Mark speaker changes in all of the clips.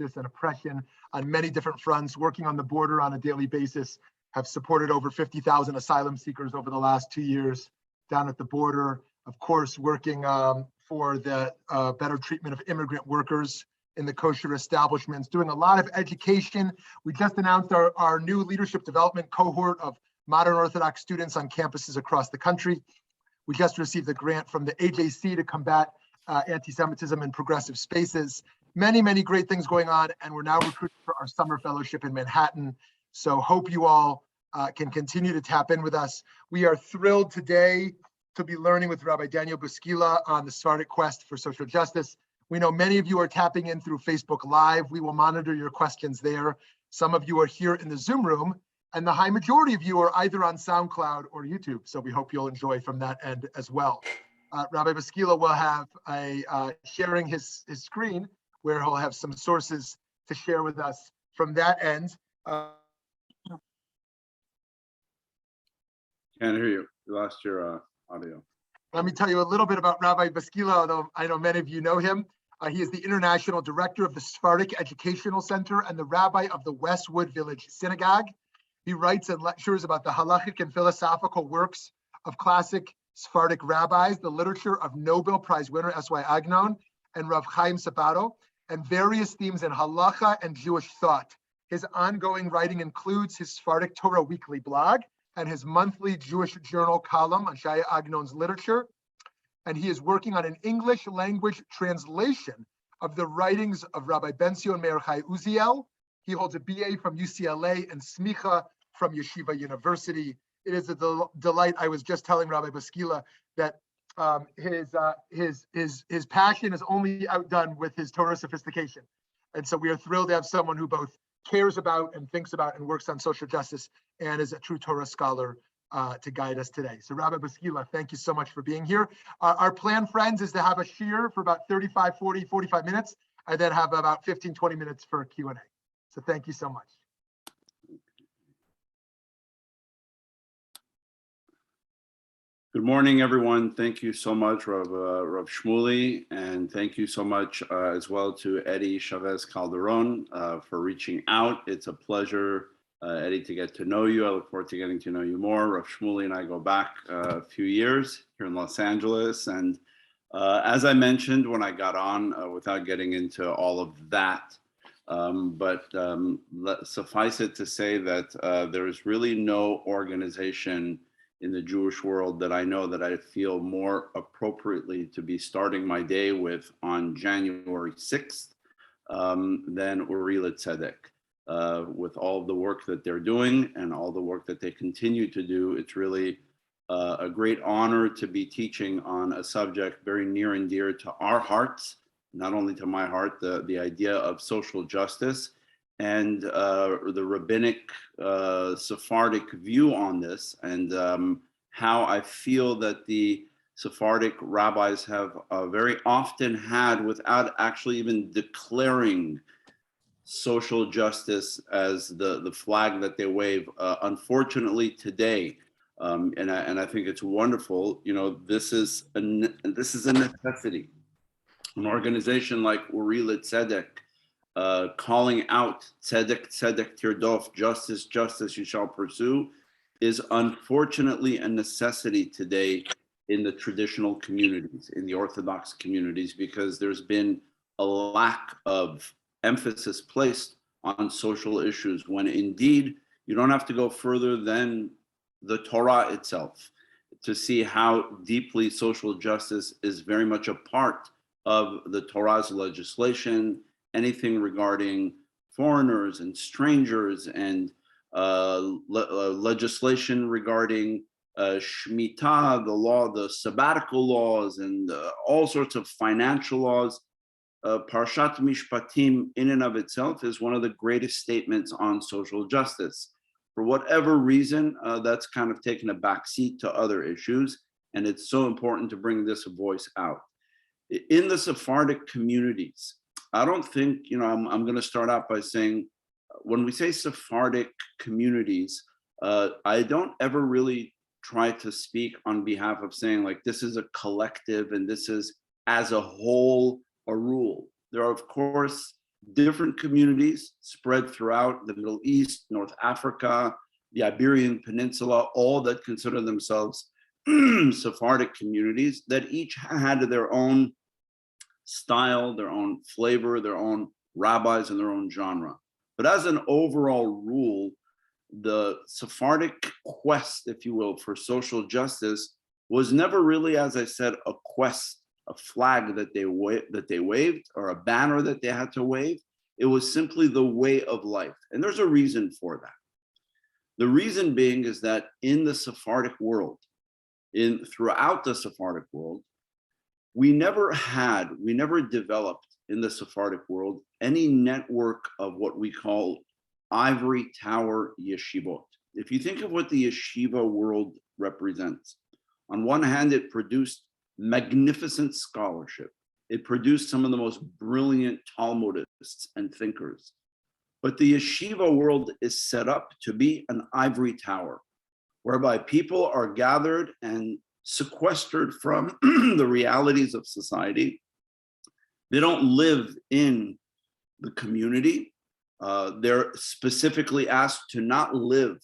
Speaker 1: and oppression on many different fronts, working on the border on a daily basis, have supported over 50,000 asylum seekers over the last 2 years down at the border. Of course, working for the better treatment of immigrant workers in the kosher establishments, doing a lot of education. We just announced our new leadership development cohort of modern Orthodox students on campuses across the country. We just received a grant from the AJC to combat anti-Semitism in progressive spaces. Many, many great things going on, and we're now recruiting for our summer fellowship in Manhattan. So hope you all can continue to tap in with us. We are thrilled today to be learning with Rabbi Daniel Bouskila on the Sephardic quest for social justice. We know many of you are tapping in through Facebook Live. We will monitor your questions there. Some of you are here in the Zoom room, and the high majority of you are either on SoundCloud or YouTube. So we hope you'll enjoy from that end as well. Rabbi Bouskila will have sharing his screen where he'll have some sources to share with us from that end.
Speaker 2: Can't hear you. You lost your audio.
Speaker 1: Let me tell you a little bit about Rabbi Bouskila, although I know many of you know him. He is the international director of the Sephardic Educational Center and the rabbi of the Westwood Village Synagogue. He writes and lectures about the Halakhic and philosophical works of classic Sephardic rabbis, the literature of Nobel Prize winner S.Y. Agnon and Rav Chaim Sabato, and various themes in halacha and Jewish thought. His ongoing writing includes his Sephardic Torah weekly blog and his monthly Jewish journal column on Shaya Agnon's literature. And he is working on an English language translation of the writings of Rabbi Benzion, Meir, Uziel. He holds a BA from UCLA and Smicha from Yeshiva University. It is a delight. I was just telling Rabbi Bouskila that his passion is only outdone with his Torah sophistication. And so we are thrilled to have someone who both cares about and thinks about and works on social justice and is a true Torah scholar to guide us today. So Rabbi Bouskila, thank you so much for being here. Our plan, friends, is to have a shir for about 35, 40, 45 minutes, and then have about 15, 20 minutes for Q&A. So thank you so much.
Speaker 2: Good morning, everyone. Thank you so much, Rav Shmueli, and thank you so much as well to Eddie Chavez Calderon for reaching out. It's a pleasure, Eddie, to get to know you. I look forward to getting to know you more. Rav Shmueli and I go back a few years here in Los Angeles, and as I mentioned when I got on, without getting into all of that, suffice it to say that there is really no organization in the Jewish world that I know that I feel more appropriately to be starting my day with on January 6th than Religiosity. With all of the work that they're doing and all the work that they continue to do, it's really a great honor to be teaching on a subject very near and dear to our hearts, not only to my heart, the idea of social justice and the rabbinic Sephardic view on this, and how I feel that the Sephardic rabbis have very often had, without actually even declaring social justice as the flag that they wave, unfortunately today, and I think it's wonderful. You know, this is a necessity. An organization like Religiosity, calling out tzedek, tzedek tirdof, justice, justice you shall pursue, is unfortunately a necessity today in the traditional communities, in the Orthodox communities, because there's been a lack of emphasis placed on social issues, when indeed you don't have to go further than the Torah itself to see how deeply social justice is very much a part of the Torah's legislation. Anything regarding foreigners and strangers, and legislation regarding Shemitah, the law, the sabbatical laws, and all sorts of financial laws. Parshat Mishpatim in and of itself is one of the greatest statements on social justice. For whatever reason, that's kind of taken a backseat to other issues, and it's so important to bring this voice out. In the Sephardic communities, I don't think, I'm going to start out by saying, when we say Sephardic communities, I don't ever really try to speak on behalf of saying like this is a collective and this is as a whole a rule. There are, of course, different communities spread throughout the Middle East, North Africa, the Iberian Peninsula, all that consider themselves Sephardic communities that each had their own style, their own flavor, their own rabbis, and their own genre. But as an overall rule, the Sephardic quest, if you will, for social justice was never really, as I said, a quest, a flag that they waved, or a banner that they had to wave. It was simply the way of life. And there's a reason for that. The reason being is that in the Sephardic world, throughout the Sephardic world, we never developed in the Sephardic world any network of what we call ivory tower yeshivot. If you think of what the yeshiva world represents, on one hand, it produced magnificent scholarship. It produced some of the most brilliant Talmudists and thinkers. But the yeshiva world is set up to be an ivory tower, whereby people are gathered and sequestered from the realities of society. They don't live in the community. They're specifically asked to not live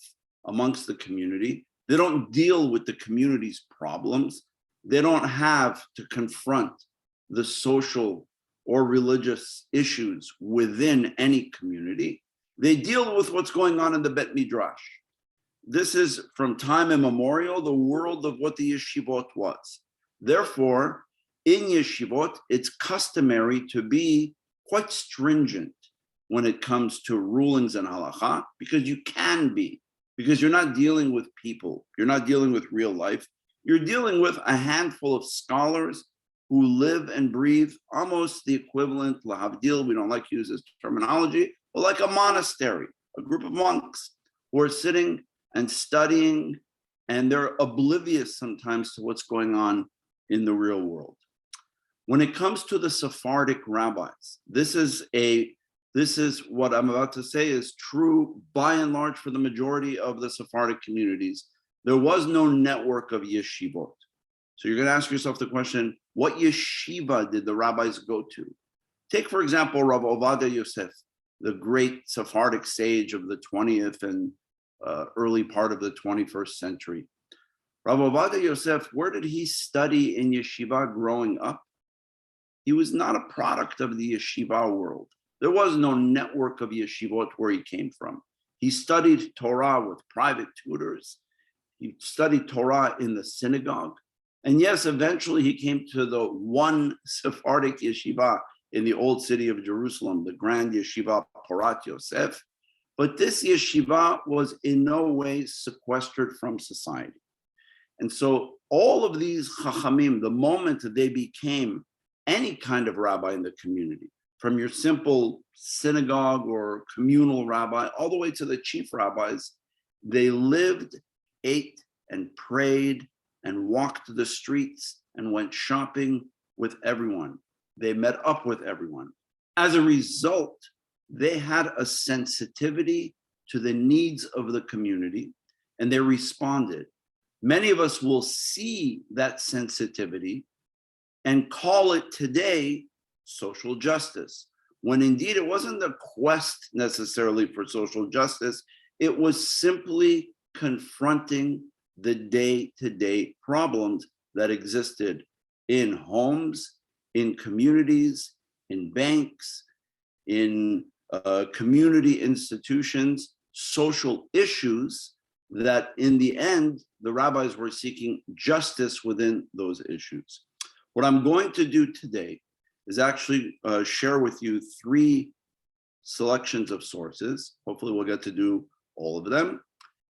Speaker 2: amongst the community. They don't deal with the community's problems. They don't have to confront the social or religious issues within any community. They deal with what's going on in the Bet Midrash. This is from time immemorial, the world of what the yeshivot was. Therefore, in yeshivot, it's customary to be quite stringent when it comes to rulings and halakha, because you can be, because you're not dealing with people, you're not dealing with real life, you're dealing with a handful of scholars who live and breathe almost the equivalent, lahavdil, we don't like to use this terminology, but like a monastery, a group of monks who are sitting and studying, and they're oblivious sometimes to what's going on in the real world. When it comes to the Sephardic rabbis, this is what I'm about to say is true by and large for the majority of the Sephardic communities. There was no network of yeshivot. So you're going to ask yourself the question, what yeshiva did the rabbis go to? Take, for example, Rabbi Ovadia Yosef, the great Sephardic sage of the 20th and early part of the 21st century. Rabbi Ovadia Yosef, where did he study in yeshiva growing up? He was not a product of the yeshiva world. There was no network of yeshivot where he came from. He studied Torah with private tutors. He studied Torah in the synagogue. And yes, eventually he came to the one Sephardic yeshiva in the old city of Jerusalem, the Grand Yeshiva Porat Yosef. But this yeshiva was in no way sequestered from society. And so all of these Hakhamim, the moment that they became any kind of rabbi in the community, from your simple synagogue or communal rabbi, all the way to the chief rabbis, they lived, ate, and prayed, and walked the streets, and went shopping with everyone. They met up with everyone. As a result, they had a sensitivity to the needs of the community, and they responded. Many of us will see that sensitivity and call it today social justice, when indeed it wasn't the quest necessarily for social justice, it was simply confronting the day-to-day problems that existed in homes, in communities, in banks, in community institutions, social issues that in the end, the rabbis were seeking justice within those issues. What I'm going to do today is actually share with you 3 selections of sources. Hopefully we'll get to do all of them.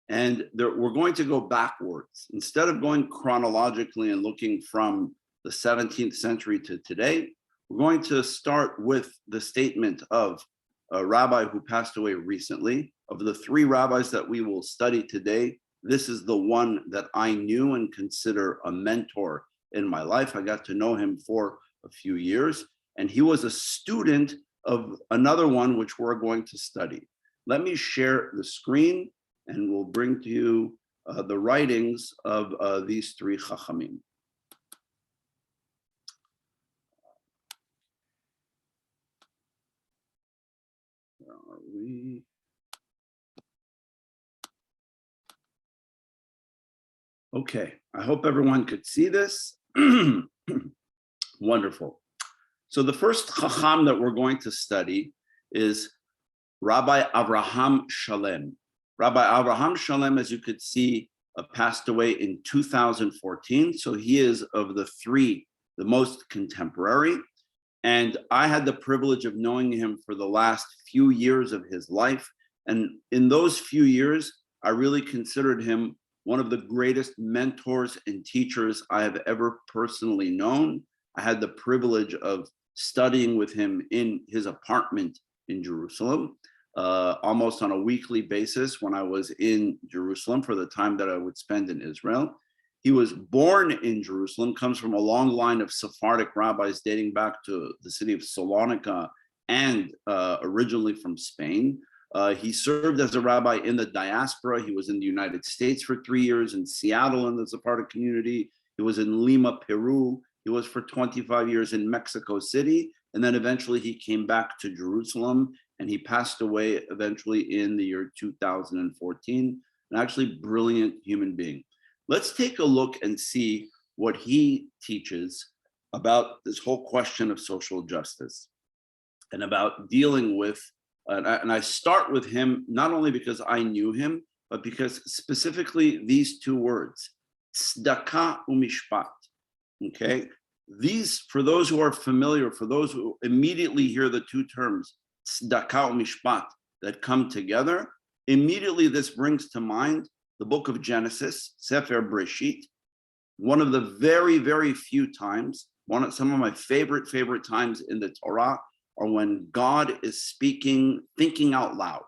Speaker 2: And we're going to go backwards. Instead of going chronologically and looking from the 17th century to today, we're going to start with the statement of a rabbi who passed away recently. Of the 3 rabbis that we will study today, this is the one that I knew and consider a mentor in my life. I got to know him for a few years, and he was a student of another one which we're going to study. Let me share the screen, and we'll bring to you the writings of these 3 Hakhamim. Where are we? Okay, I hope everyone could see this. Wonderful. So the first Chacham that we're going to study is Rabbi Avraham Shalem. Rabbi Avraham Shalem, as you could see, passed away in 2014. So he is of the three, the most contemporary. And I had the privilege of knowing him for the last few years of his life. And in those few years, I really considered him one of the greatest mentors and teachers I have ever personally known. I had the privilege of studying with him in his apartment in Jerusalem, almost on a weekly basis when I was in Jerusalem for the time that I would spend in Israel. He was born in Jerusalem, comes from a long line of Sephardic rabbis dating back to the city of Salonika and originally from Spain. He served as a rabbi in the diaspora. He was in the United States for 3 years, in Seattle in the Sephardic community. He was in Lima, Peru. He was for 25 years in Mexico City. And then eventually he came back to Jerusalem and he passed away eventually in the year 2014. An actually brilliant human being. Let's take a look and see what he teaches about this whole question of social justice and about dealing with, and I start with him not only because I knew him, but because specifically these two words, tzedakah umishpat, okay? These, for those who are familiar, for those who immediately hear the two terms, tzedakah umishpat, that come together, immediately this brings to mind the book of Genesis, Sefer Breshit, one of the very, very few times, some of my favorite times in the Torah are when God is speaking, thinking out loud,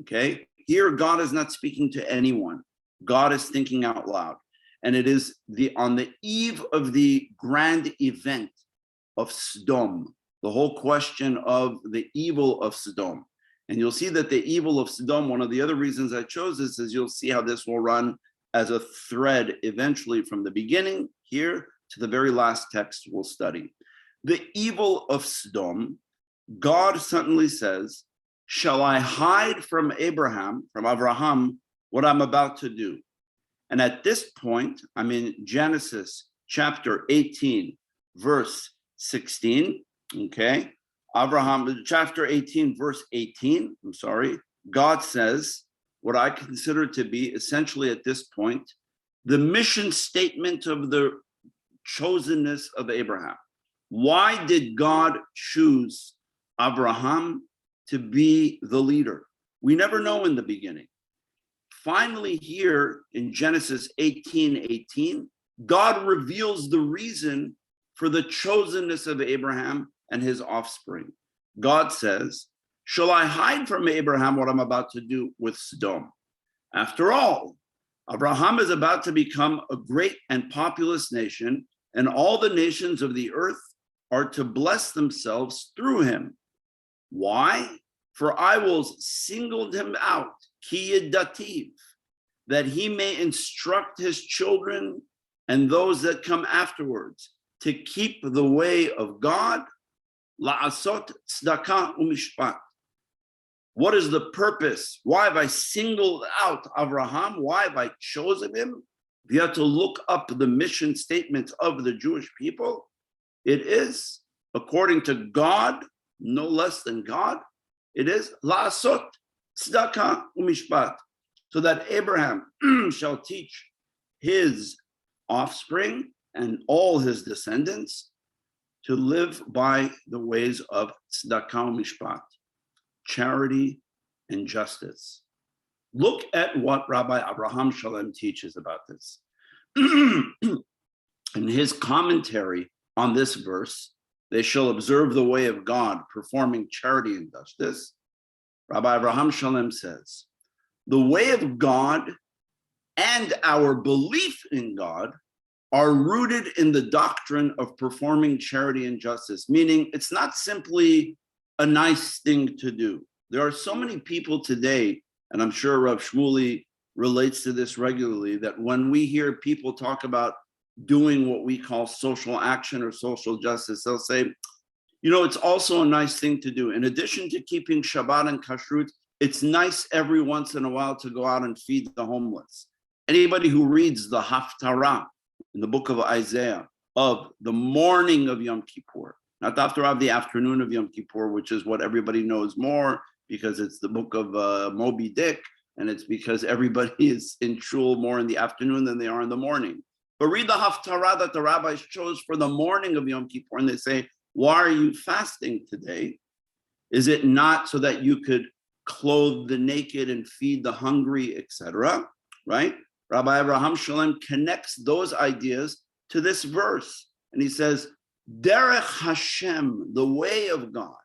Speaker 2: okay? Here, God is not speaking to anyone. God is thinking out loud. And it is on the eve of the grand event of Sodom, the whole question of the evil of Sodom. And you'll see that the evil of Sodom, one of the other reasons I chose this is you'll see how this will run as a thread eventually from the beginning here to the very last text we'll study. The evil of Sodom, God suddenly says, shall I hide from Avraham, what I'm about to do? And at this point, I'm in Genesis chapter 18, verse 16, okay? Avraham, chapter 18, verse 18, God says what I consider to be essentially at this point, the mission statement of the chosenness of Abraham. Why did God choose Avraham to be the leader? We never know in the beginning. Finally, here in Genesis 18:18, God reveals the reason for the chosenness of Abraham and his offspring. God says, shall I hide from Abraham what I'm about to do with Sodom? After all, Abraham is about to become a great and populous nation, and all the nations of the earth are to bless themselves through him. Why? For I will single him out, ki yedativ, that he may instruct his children and those that come afterwards to keep the way of God, la'asot tzedakah umishpat. What is the purpose? Why have I singled out Avraham? Why have I chosen him? You have to look up the mission statements of the Jewish people. It is, according to God, no less than God, it is la'asot tzedakah umishpat, so that Abraham shall teach his offspring and all his descendants to live by the ways of tzedakah umishpat, charity and justice. Look at what Rabbi Avraham Shalem teaches about this. In his commentary on this verse, they shall observe the way of God, performing charity and justice. Rabbi Avraham Shalem says, the way of God and our belief in God are rooted in the doctrine of performing charity and justice, meaning it's not simply a nice thing to do. There are so many people today, and I'm sure Rav Shmuel relates to this regularly, that when we hear people talk about doing what we call social action or social justice, they'll say, You know, it's also a nice thing to do. In addition to keeping Shabbat and Kashrut, it's nice every once in a while to go out and feed the homeless. Anybody who reads the Haftarah in the book of Isaiah of the morning of Yom Kippur, not the Haftarah of the afternoon of Yom Kippur, which is what everybody knows more because it's the book of Moby Dick, and it's because everybody is in shul more in the afternoon than they are in the morning. But read the Haftarah that the rabbis chose for the morning of Yom Kippur, and they say, why are you fasting today? Is it not so that you could clothe the naked and feed the hungry, etc.? Right? Rabbi Avraham Shalem connects those ideas to this verse. And he says, Derech Hashem, the way of God,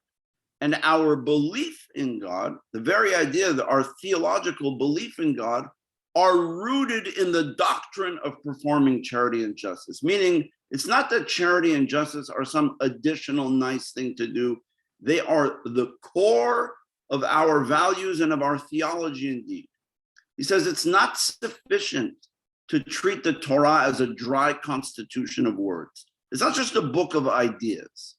Speaker 2: and our belief in God, the very idea that our theological belief in God are rooted in the doctrine of performing charity and justice. Meaning, it's not that charity and justice are some additional nice thing to do. They are the core of our values and of our theology indeed. He says it's not sufficient to treat the Torah as a dry constitution of words. It's not just a book of ideas.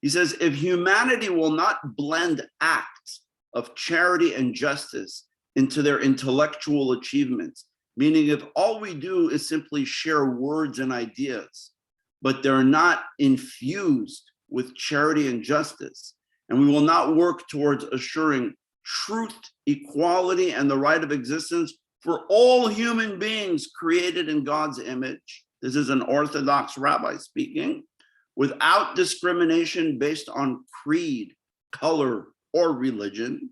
Speaker 2: He says if humanity will not blend acts of charity and justice into their intellectual achievements, meaning if all we do is simply share words and ideas, but they're not infused with charity and justice, and we will not work towards assuring truth, equality, and the right of existence for all human beings created in God's image. This is an Orthodox rabbi speaking, without discrimination based on creed, color, or religion,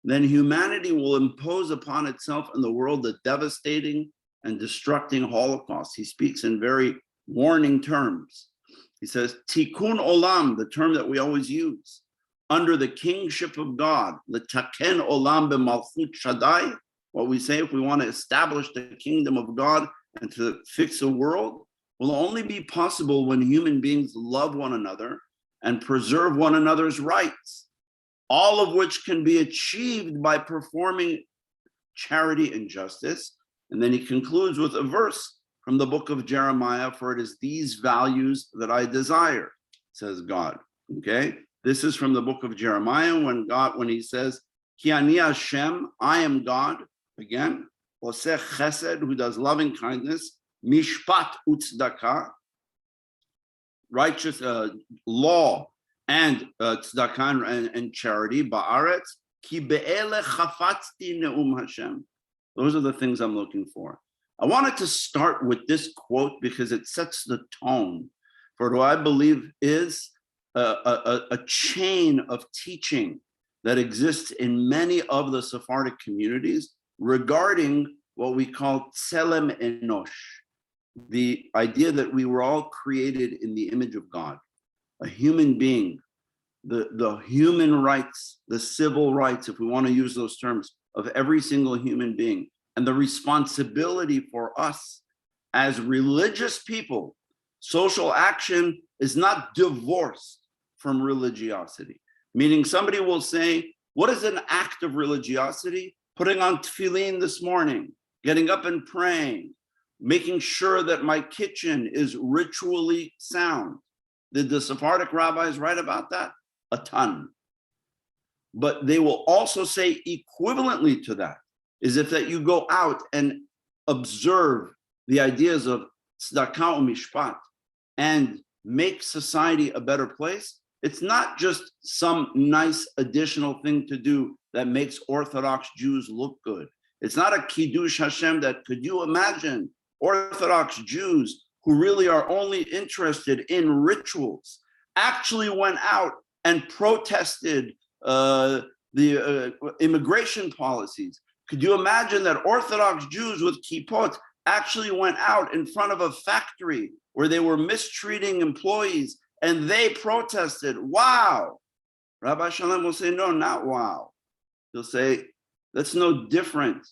Speaker 2: then humanity will impose upon itself and the world a devastating and destructing Holocaust. He speaks in very warning terms. He says, Tikkun Olam, the term that we always use, under the kingship of God, L'taken Olam b'malchut Shaddai, what we say if we want to establish the kingdom of God and to fix a world, will only be possible when human beings love one another and preserve one another's rights, all of which can be achieved by performing charity and justice. And then he concludes with a verse from the book of Jeremiah, for it is these values that I desire, says God. Okay, this is from the book of Jeremiah when he says, Ki ani Hashem, I am God, again, Oseh Chesed, who does loving kindness, Mishpat Utzdaka, righteous law and tzedakah and charity, ba'aretz, ki be'ele chafatzti ne'um Hashem. Those are the things I'm looking for. I wanted to start with this quote because it sets the tone for what I believe is a chain of teaching that exists in many of the Sephardic communities regarding what we call tselem enosh, the idea that we were all created in the image of God. A human being, the human rights, the civil rights, if we want to use those terms, of every single human being, and the responsibility for us as religious people. Social action is not divorced from religiosity, meaning somebody will say, what is an act of religiosity? Putting on tefillin this morning, getting up and praying, making sure that my kitchen is ritually sound. Did the Sephardic rabbis write about that? A ton. But they will also say equivalently to that is if that you go out and observe the ideas of tzedakah mishpat and make society a better place. It's not just some nice additional thing to do that makes Orthodox Jews look good. It's not a kiddush Hashem that, could you imagine Orthodox Jews who really are only interested in rituals actually went out and protested the immigration policies? Could you imagine that Orthodox Jews with kippot actually went out in front of a factory where they were mistreating employees and they protested? Wow. Rabbi Shalom will say, no, not wow. He'll say, that's no different.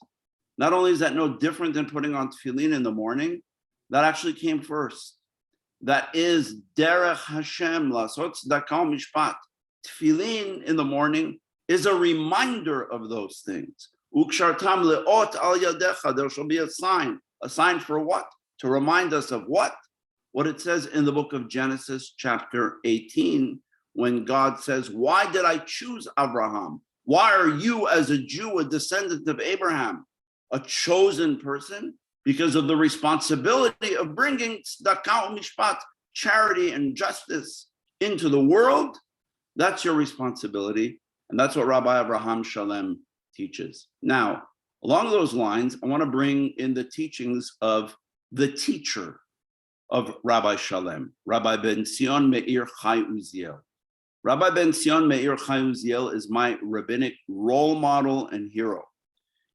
Speaker 2: Not only is that no different than putting on tefillin in the morning, that actually came first. That is derech Hashem, lasot tzedakah mishpat. Tefillin in the morning is a reminder of those things. Ukshartam leot al yadecha, there shall be a sign. A sign for what? To remind us of what? What it says in the book of Genesis, chapter 18, when God says, why did I choose Avraham? Why are you, as a Jew, a descendant of Abraham, a chosen person? Because of the responsibility of bringing tzedakah u'mishpat, charity and justice, into the world. That's your responsibility. And that's what Rabbi Avraham Shalem teaches. Now, along those lines, I want to bring in the teachings of the teacher of Rabbi Shalem, Rabbi Benzion Meir Chai Uziel. Rabbi Benzion Meir Chai Uziel is my rabbinic role model and hero.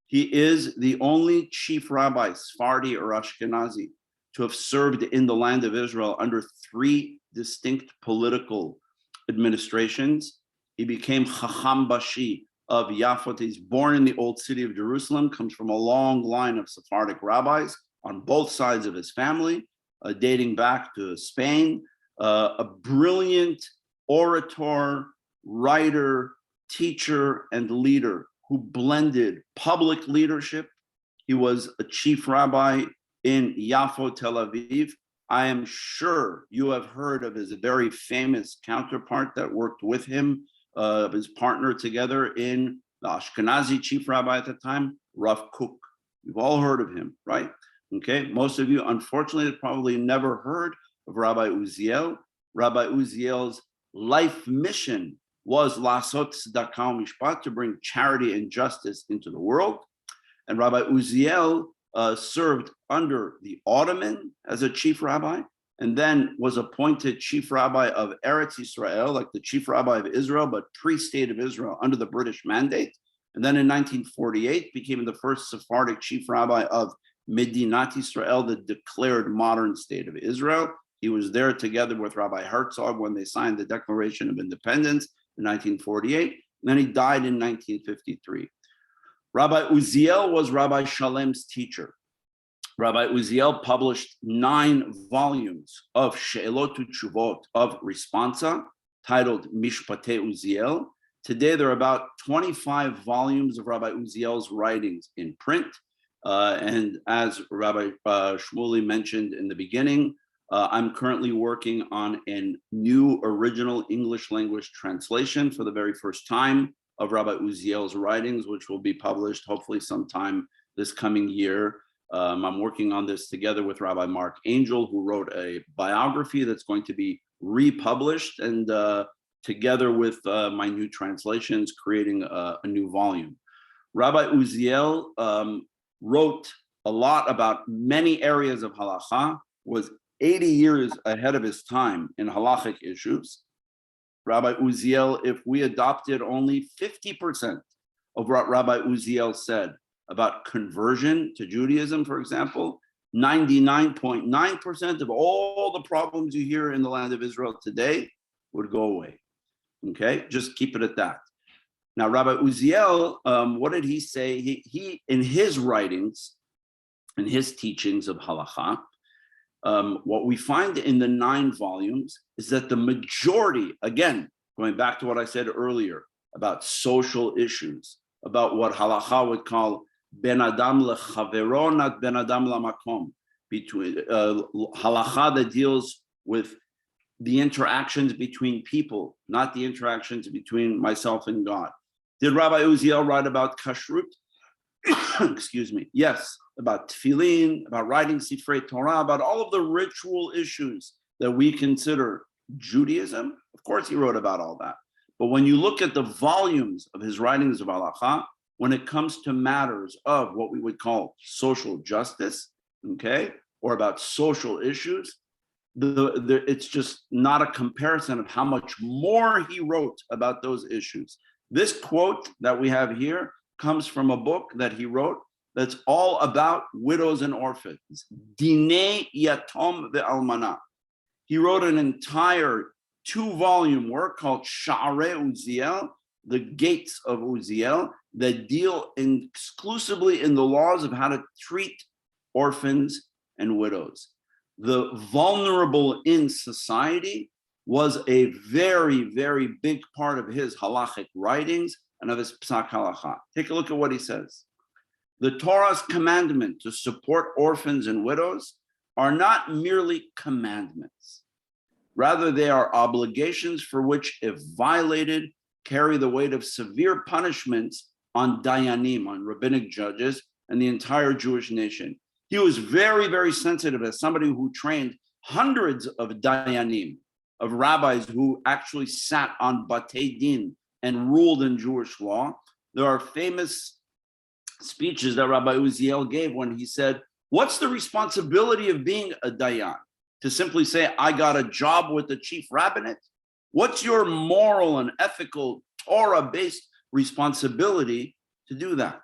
Speaker 2: He is the only chief rabbi, Sephardi or Ashkenazi, to have served in the land of Israel under 3 distinct political administrations. He became Chacham Bashi of Yafot. He's born in the old city of Jerusalem, comes from a long line of Sephardic rabbis on both sides of his family, dating back to Spain, a brilliant orator, writer, teacher, and leader who blended public leadership. He was a chief rabbi in Yafo, Tel Aviv. I am sure you have heard of his very famous counterpart that worked with him, his partner together in the Ashkenazi chief rabbi at the time, Rav Kook. You've all heard of him, right? Okay, most of you, unfortunately, have probably never heard of Rabbi Uziel. Rabbi Uziel's life mission was Lasot Tzedakah Mishpat, to bring charity and justice into the world. And Rabbi Uziel served under the Ottoman as a chief rabbi, and then was appointed chief rabbi of Eretz Israel, like the chief rabbi of Israel, but pre-state of Israel under the British mandate. And then in 1948, became the first Sephardic chief rabbi of Medinat Israel, the declared modern state of Israel. He was there together with Rabbi Herzog when they signed the Declaration of Independence in 1948. And then he died in 1953. Rabbi Uziel was Rabbi Shalem's teacher. Rabbi Uziel published 9 volumes of She'elot u'Tshuvot, of Responsa, titled Mishpatei Uziel. Today, there are about 25 volumes of Rabbi Uziel's writings in print. And as Rabbi Shmuel mentioned in the beginning, I'm currently working on a new original English language translation for the very first time of Rabbi Uziel's writings, which will be published hopefully sometime this coming year. I'm working on this together with Rabbi Mark Angel, who wrote a biography that's going to be republished, and together with my new translations, creating a new volume. Rabbi Uziel wrote a lot about many areas of halakha, was 80 years ahead of his time in halakhic issues. Rabbi Uziel, if we adopted only 50% of what Rabbi Uziel said about conversion to Judaism, for example, 99.9% of all the problems you hear in the land of Israel today would go away. Okay, just keep it at that. Now, Rabbi Uziel, what did he say? He in his writings, in his teachings of halakha, what we find in the 9 volumes is that the majority, again, going back to what I said earlier about social issues, about what halakha would call ben adam lechavero, not ben adam lamakom, between halakha that deals with the interactions between people, not the interactions between myself and God. Did Rabbi Uziel write about kashrut? Excuse me. Yes, about tefillin, about writing Sifrei Torah, about all of the ritual issues that we consider Judaism. Of course, he wrote about all that. But when you look at the volumes of his writings of halakha, when it comes to matters of what we would call social justice, okay, or about social issues, it's just not a comparison of how much more he wrote about those issues. This quote that we have here comes from a book that he wrote that's all about widows and orphans, Dinei Yatom ve'Almana. He wrote an entire 2-volume work called Sha'arei Uziel, the Gates of Uziel, that deal exclusively in the laws of how to treat orphans and widows. The vulnerable in society was a very, very big part of his halachic writings and of his psak halakha. Take a look at what he says. The Torah's commandment to support orphans and widows are not merely commandments. Rather, they are obligations for which, if violated, carry the weight of severe punishments on dayanim, on rabbinic judges, and the entire Jewish nation. He was very, very sensitive as somebody who trained hundreds of dayanim, of rabbis who actually sat on batei din and ruled in Jewish law. There are famous speeches that Rabbi Uziel gave when he said, what's the responsibility of being a dayan? To simply say, I got a job with the chief rabbinate? What's your moral and ethical Torah-based responsibility to do that?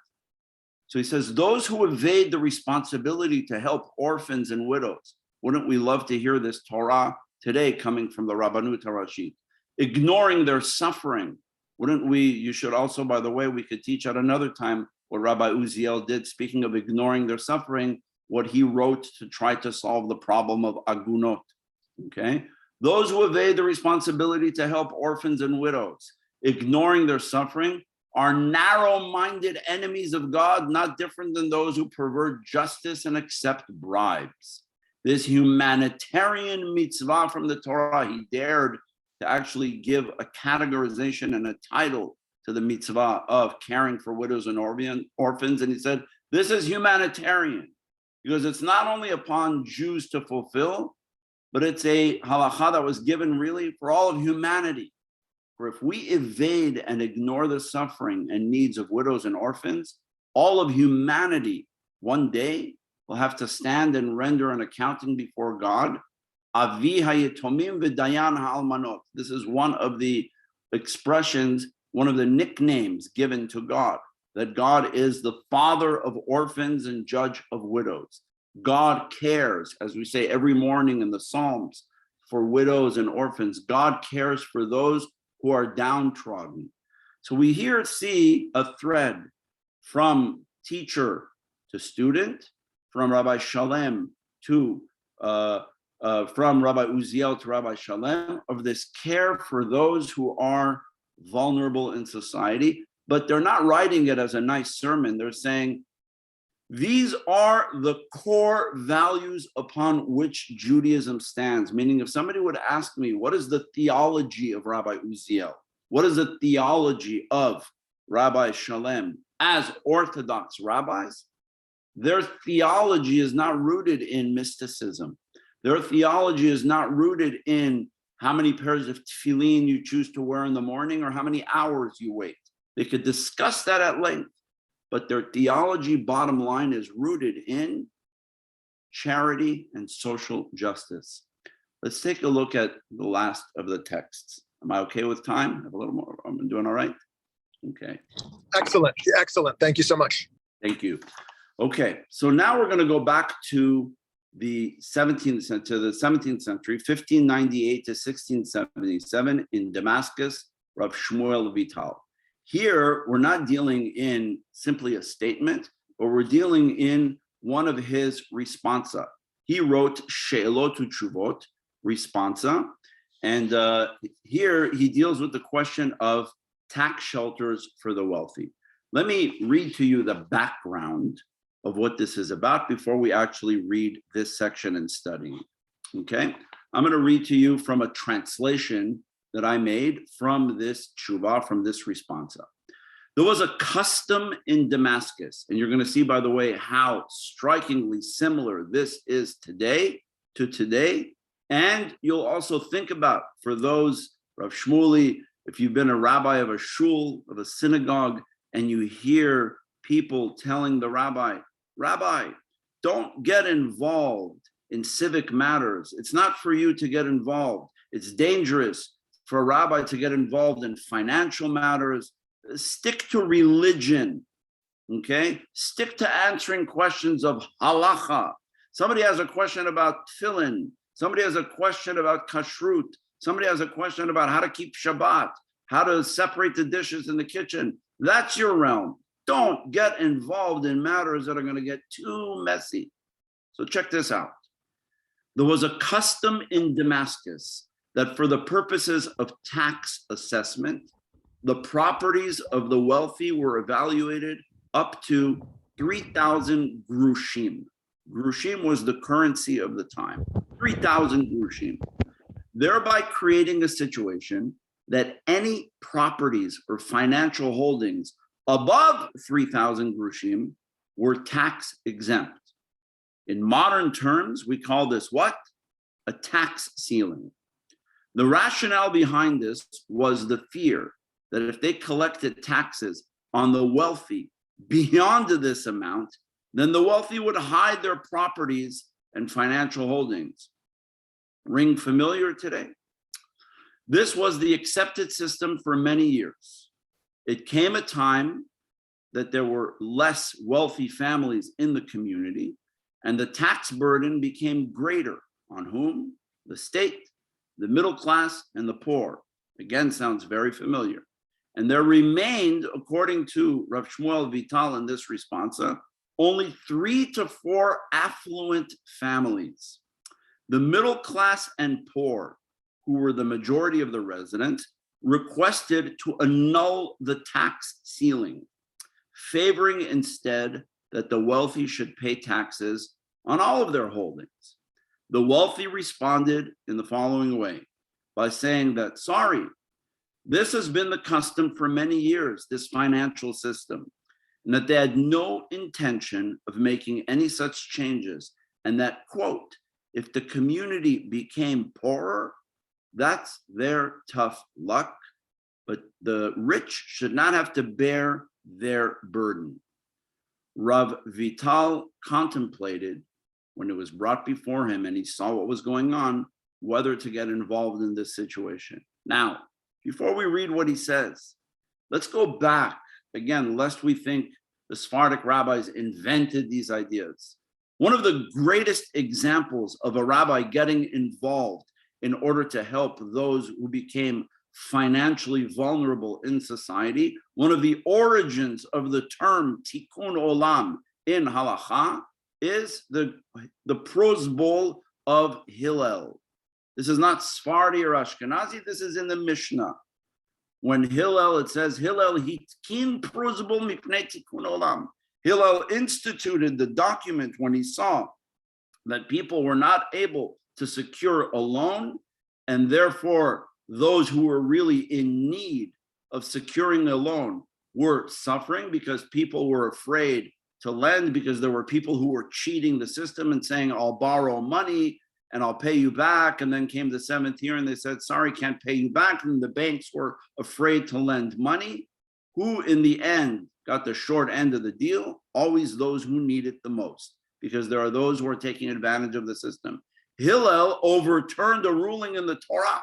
Speaker 2: So he says, those who evade the responsibility to help orphans and widows, wouldn't we love to hear this Torah today coming from the Rabbanut HaRashit? Ignoring their suffering, wouldn't we, you should also, by the way, we could teach at another time what Rabbi Uziel did, speaking of ignoring their suffering, what he wrote to try to solve the problem of agunot, okay? Those who evade the responsibility to help orphans and widows, ignoring their suffering, are narrow-minded enemies of God, not different than those who pervert justice and accept bribes. This humanitarian mitzvah from the Torah, he dared to actually give a categorization and a title to the mitzvah of caring for widows and orphans. And he said, this is humanitarian, because it's not only upon Jews to fulfill, but it's a halakha that was given really for all of humanity. For if we evade and ignore the suffering and needs of widows and orphans, all of humanity one day will have to stand and render an accounting before God. Avi hayetomim v'dayan ha'almanot. This is one of the expressions, one of the nicknames given to God, that God is the father of orphans and judge of widows. God cares, as we say every morning in the Psalms, for widows and orphans. God cares for those who are downtrodden. So we here see a thread from teacher to student, from Rabbi Shalem to, from Rabbi Uziel to Rabbi Shalem, of this care for those who are vulnerable in society, but they're not writing it as a nice sermon. They're saying, these are the core values upon which Judaism stands. Meaning, if somebody would ask me, what is the theology of Rabbi Uziel? What is the theology of Rabbi Shalem as Orthodox rabbis? Their theology is not rooted in mysticism. Their theology is not rooted in how many pairs of tefillin you choose to wear in the morning or how many hours you wait. They could discuss that at length. But their theology, bottom line, is rooted in charity and social justice. Let's take a look at the last of the texts. Am I okay with time? I have a little more. I'm doing all right? Okay.
Speaker 1: Excellent. Excellent. Thank you so much.
Speaker 2: Thank you. Okay. So now we're going to go back to the 17th century, 1598 to 1677 in Damascus, Rav Shmuel Vital. Here, we're not dealing in simply a statement, but we're dealing in one of his responsa. He wrote She'elot u'Tshuvot, responsa, and here he deals with the question of tax shelters for the wealthy. Let me read to you the background of what this is about before we actually read this section and study. Okay, I'm going to read to you from a translation that I made from this tshuva, from this responsa. There was a custom in Damascus, and you're going to see, by the way, how strikingly similar this is today to today. And you'll also think about, for those, Rav Shmueli, if you've been a rabbi of a shul, of a synagogue, and you hear people telling the rabbi, Rabbi, don't get involved in civic matters. It's not for you to get involved. It's dangerous for a rabbi to get involved in financial matters. Stick to religion, okay? Stick to answering questions of halacha. Somebody has a question about tefillin. Somebody has a question about kashrut. Somebody has a question about how to keep Shabbat, how to separate the dishes in the kitchen. That's your realm. Don't get involved in matters that are going to get too messy. So check this out. There was a custom in Damascus that for the purposes of tax assessment, the properties of the wealthy were evaluated up to 3,000 grushim. Grushim was the currency of the time, 3,000 grushim. thereby creating a situation that any properties or financial holdings above 3,000 grushim were tax exempt. In modern terms, we call this what? A tax ceiling. The rationale behind this was the fear that if they collected taxes on the wealthy beyond this amount, then the wealthy would hide their properties and financial holdings. Ring familiar today? This was the accepted system for many years. It came a time that there were less wealthy families in the community, and the tax burden became greater on whom? The state, the middle class, and the poor. Again, sounds very familiar. And there remained, according to Rav Shmuel Vital in this responsa, only 3 to 4 affluent families. The middle class and poor, who were the majority of the residents, requested to annul the tax ceiling, favoring instead that the wealthy should pay taxes on all of their holdings. The wealthy responded in the following way, by saying that, sorry, this has been the custom for many years, this financial system, and that they had no intention of making any such changes, and that, quote, if the community became poorer, that's their tough luck, but the rich should not have to bear their burden. Rav Vital contemplated when it was brought before him and he saw what was going on, whether to get involved in this situation. Now, before we read what he says, let's go back again, lest we think the Sephardic rabbis invented these ideas. One of the greatest examples of a rabbi getting involved in order to help those who became financially vulnerable in society, one of the origins of the term tikkun olam in halakha is the prose bowl of Hillel. This is not Sephardi or Ashkenazi, this is in the Mishnah. When Hillel, it says, Hillel hitkin prose bowl mipnei tikkun olam. Hillel instituted the document when he saw that people were not able to secure a loan, and therefore those who were really in need of securing a loan were suffering because people were afraid to lend, because there were people who were cheating the system and saying, I'll borrow money and I'll pay you back. And then came the 7th year and they said, sorry, can't pay you back. And the banks were afraid to lend money. Who in the end got the short end of the deal? Always those who need it the most, because there are those who are taking advantage of the system. Hillel overturned a ruling in the Torah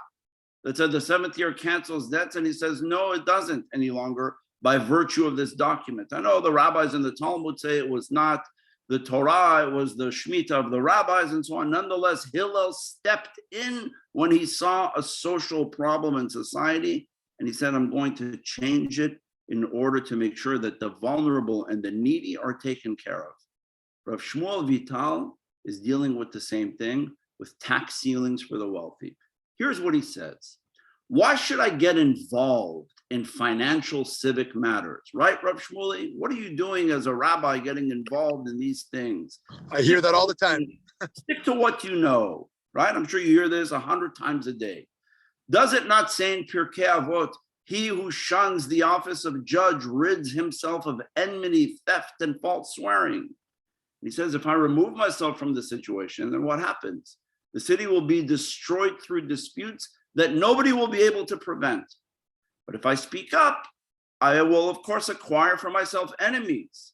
Speaker 2: that said the 7th year cancels debts, and he says, no, it doesn't any longer by virtue of this document. I know the rabbis in the Talmud say it was not the Torah, it was the Shemitah of the rabbis and so on. Nonetheless, Hillel stepped in when he saw a social problem in society, and he said, I'm going to change it in order to make sure that the vulnerable and the needy are taken care of. Rav Shmuel Vital is dealing with the same thing, with tax ceilings for the wealthy. Here's what he says. Why should I get involved in financial civic matters? Right, Rav Shmuel? What are you doing as a rabbi getting involved in these things?
Speaker 1: I hear that all the time.
Speaker 2: Stick to what you know, right? I'm sure you hear this 100 times a day. Does it not say in Pirkei Avot, he who shuns the office of judge rids himself of enmity, theft, and false swearing? He says, if I remove myself from the situation, then what happens? The city will be destroyed through disputes that nobody will be able to prevent. But if I speak up, I will, of course, acquire for myself enemies.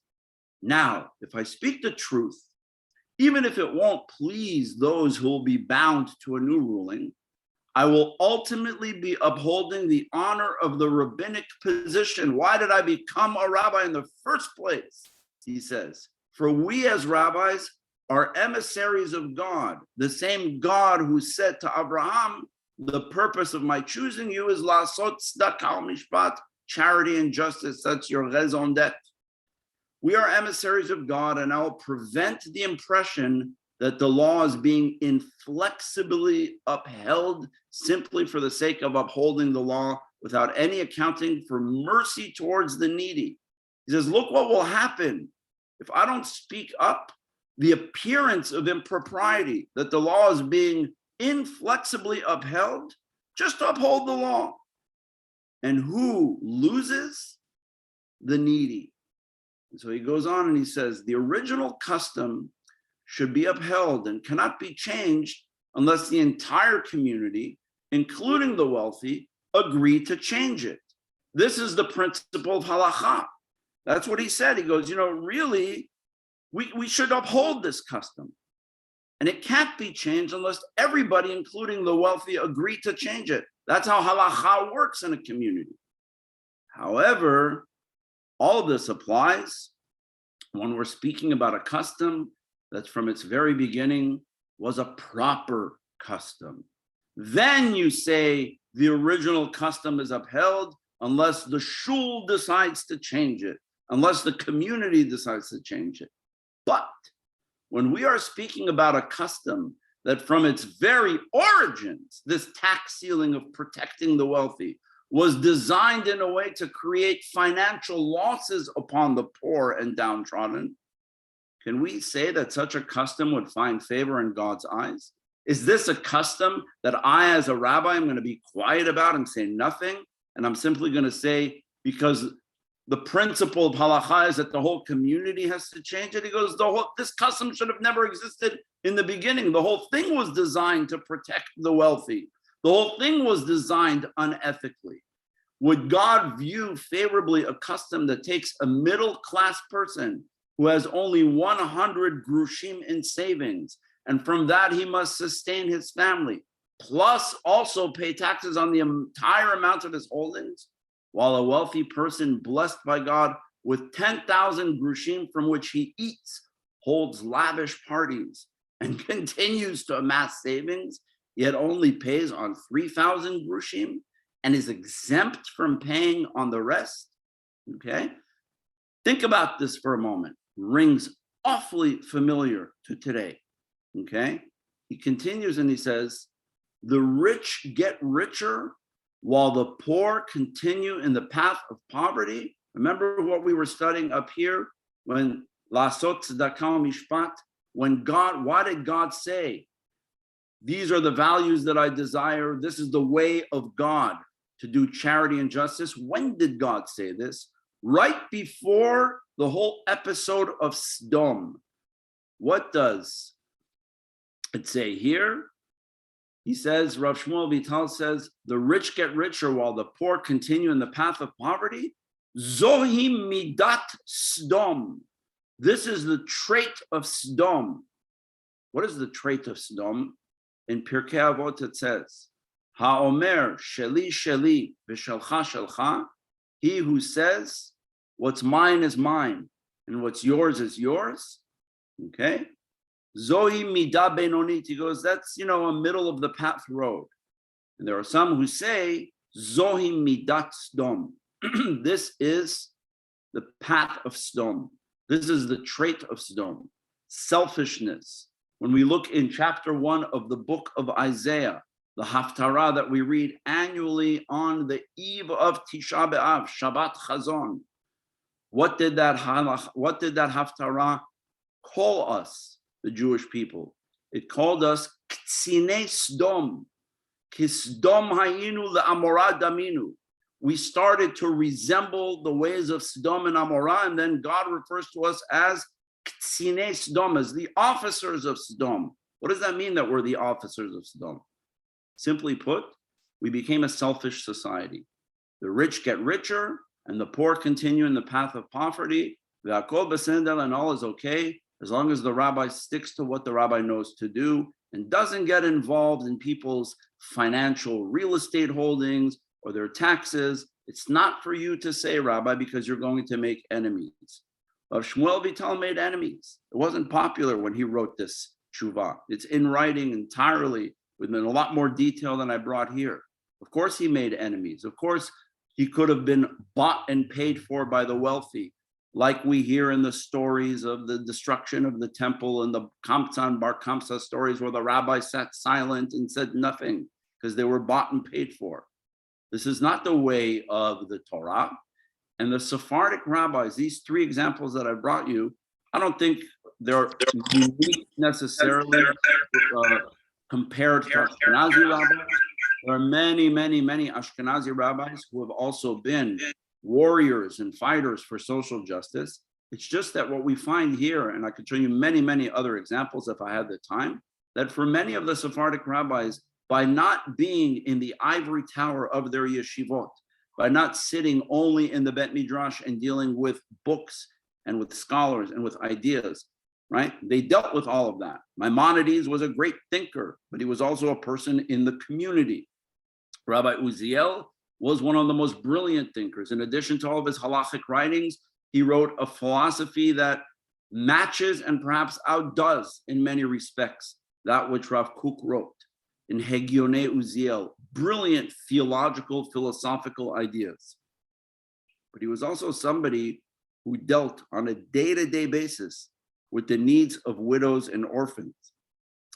Speaker 2: Now, if I speak the truth, even if it won't please those who will be bound to a new ruling, I will ultimately be upholding the honor of the rabbinic position. Why did I become a rabbi in the first place? He says, for we as rabbis are emissaries of God, the same God who said to Avraham, the purpose of my choosing you is la'asot tzedakah mishpat, charity and justice. That's your raison d'etre. We are emissaries of God, and I will prevent the impression that the law is being inflexibly upheld simply for the sake of upholding the law without any accounting for mercy towards the needy. He says, look what will happen if I don't speak up. The appearance of impropriety, that the law is being inflexibly upheld just to uphold the law. And who loses? The needy. And so he goes on and he says, the original custom should be upheld and cannot be changed unless the entire community, including the wealthy, agree to change it. This is the principle of halakha. That's what he said. He goes, really, we should uphold this custom. And it can't be changed unless everybody, including the wealthy, agree to change it. That's how halakha works in a community. However, all of this applies when we're speaking about a custom that from its very beginning was a proper custom. Then you say the original custom is upheld unless the shul decides to change it, unless the community decides to change it. But when we are speaking about a custom that from its very origins, this tax ceiling of protecting the wealthy was designed in a way to create financial losses upon the poor and downtrodden, can we say that such a custom would find favor in God's eyes? Is this a custom that I, as a rabbi, am going to be quiet about and say nothing? And I'm simply going to say, because the principle of halakha is that the whole community has to change it. He goes, this custom should have never existed in the beginning. The whole thing was designed to protect the wealthy. The whole thing was designed unethically. Would God view favorably a custom that takes a middle-class person who has only 100 grushim in savings, and from that he must sustain his family, plus also pay taxes on the entire amount of his holdings, while a wealthy person blessed by God with 10,000 grushim from which he eats, holds lavish parties, and continues to amass savings, yet only pays on 3,000 grushim and is exempt from paying on the rest? Okay? Think about this for a moment. Rings awfully familiar to today. Okay? He continues and he says, the rich get richer while the poor continue in the path of poverty. Remember what we were studying up here when Lasot Tzedakah Mishpat, when God, why did God say, these are the values that I desire, this is the way of God to do charity and justice? When did God say this? Right before the whole episode of Sodom. What does it say here? He says, Rav Shmuel Vital says, the rich get richer while the poor continue in the path of poverty. Zohi midat Sodom. This is the trait of Sodom. What is the trait of Sodom? In Pirkei Avot it says, Ha'omer sheli sheli v'shelcha shelcha. He who says, what's mine is mine, and what's yours is yours. Okay? Zohi midah benonit. He goes, that's, a middle of the path road. And there are some who say, Zohi midat Sodom. This is the path of Sodom. This is the trait of Sodom. Selfishness. When we look in chapter 1 of the book of Isaiah, the Haftarah that we read annually on the eve of Tisha B'Av, Shabbat Chazon, what did that Haftarah call us, the Jewish people? It called us Ktsine Sodom, Kisdom Hayinu le'Amorah Daminu. We started to resemble the ways of Sodom and Amorah, and then God refers to us as Ktsine Sodom, as the officers of Sodom. What does that mean, that we're the officers of Sodom? Simply put, we became a selfish society. The rich get richer, and the poor continue in the path of poverty. V'akol b'sendel, and all is okay, as long as the rabbi sticks to what the rabbi knows to do and doesn't get involved in people's financial real estate holdings or their taxes. It's not for you to say, Rabbi, because you're going to make enemies. But Shmuel Vital made enemies. It wasn't popular when he wrote this tshuva. It's in writing entirely, with a lot more detail than I brought here. Of course he made enemies. Of course he could have been bought and paid for by the wealthy, like we hear in the stories of the destruction of the temple and the Kamsa Bar Kamsa stories, where the rabbi sat silent and said nothing because they were bought and paid for. This is not the way of the Torah. And the Sephardic rabbis, these three examples that I brought you, I don't think they're unique necessarily compared to Ashkenazi rabbis. There are many, many, many Ashkenazi rabbis who have also been warriors and fighters for social justice. It's just that what we find here, and I could show you many, many other examples if I had the time, that for many of the Sephardic rabbis, by not being in the ivory tower of their yeshivot, by not sitting only in the Bet Midrash and dealing with books and with scholars and with ideas, right? They dealt with all of that. Maimonides was a great thinker, but he was also a person in the community. Rabbi Uziel was one of the most brilliant thinkers. In addition to all of his Halakhic writings, he wrote a philosophy that matches and perhaps outdoes in many respects that which Rav Kook wrote in Hegyonei Uziel, brilliant theological, philosophical ideas. But he was also somebody who dealt on a day-to-day basis with the needs of widows and orphans.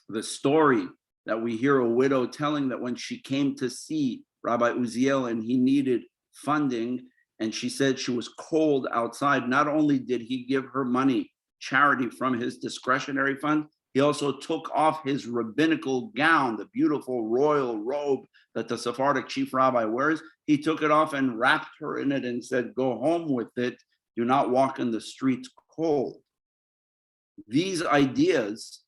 Speaker 2: The story that we hear a widow telling that when she came to see Rabbi Uziel and he needed funding, and she said she was cold outside, not only did he give her money, charity from his discretionary fund, he also took off his rabbinical gown, the beautiful royal robe that the Sephardic chief rabbi wears. He took it off and wrapped her in it and said, go home with it. Do not walk in the streets cold. These ideas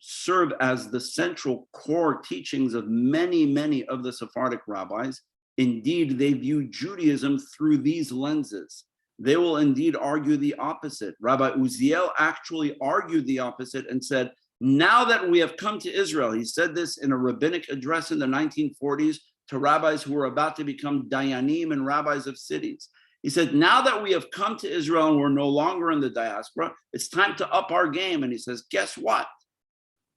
Speaker 2: serve as the central core teachings of many, many of the Sephardic rabbis. Indeed, they view Judaism through these lenses. They will indeed argue the opposite. Rabbi Uziel actually argued the opposite and said, now that we have come to Israel, he said this in a rabbinic address in the 1940s to rabbis who were about to become dayanim and rabbis of cities. He said, now that we have come to Israel and we're no longer in the diaspora, it's time to up our game. And he says, guess what?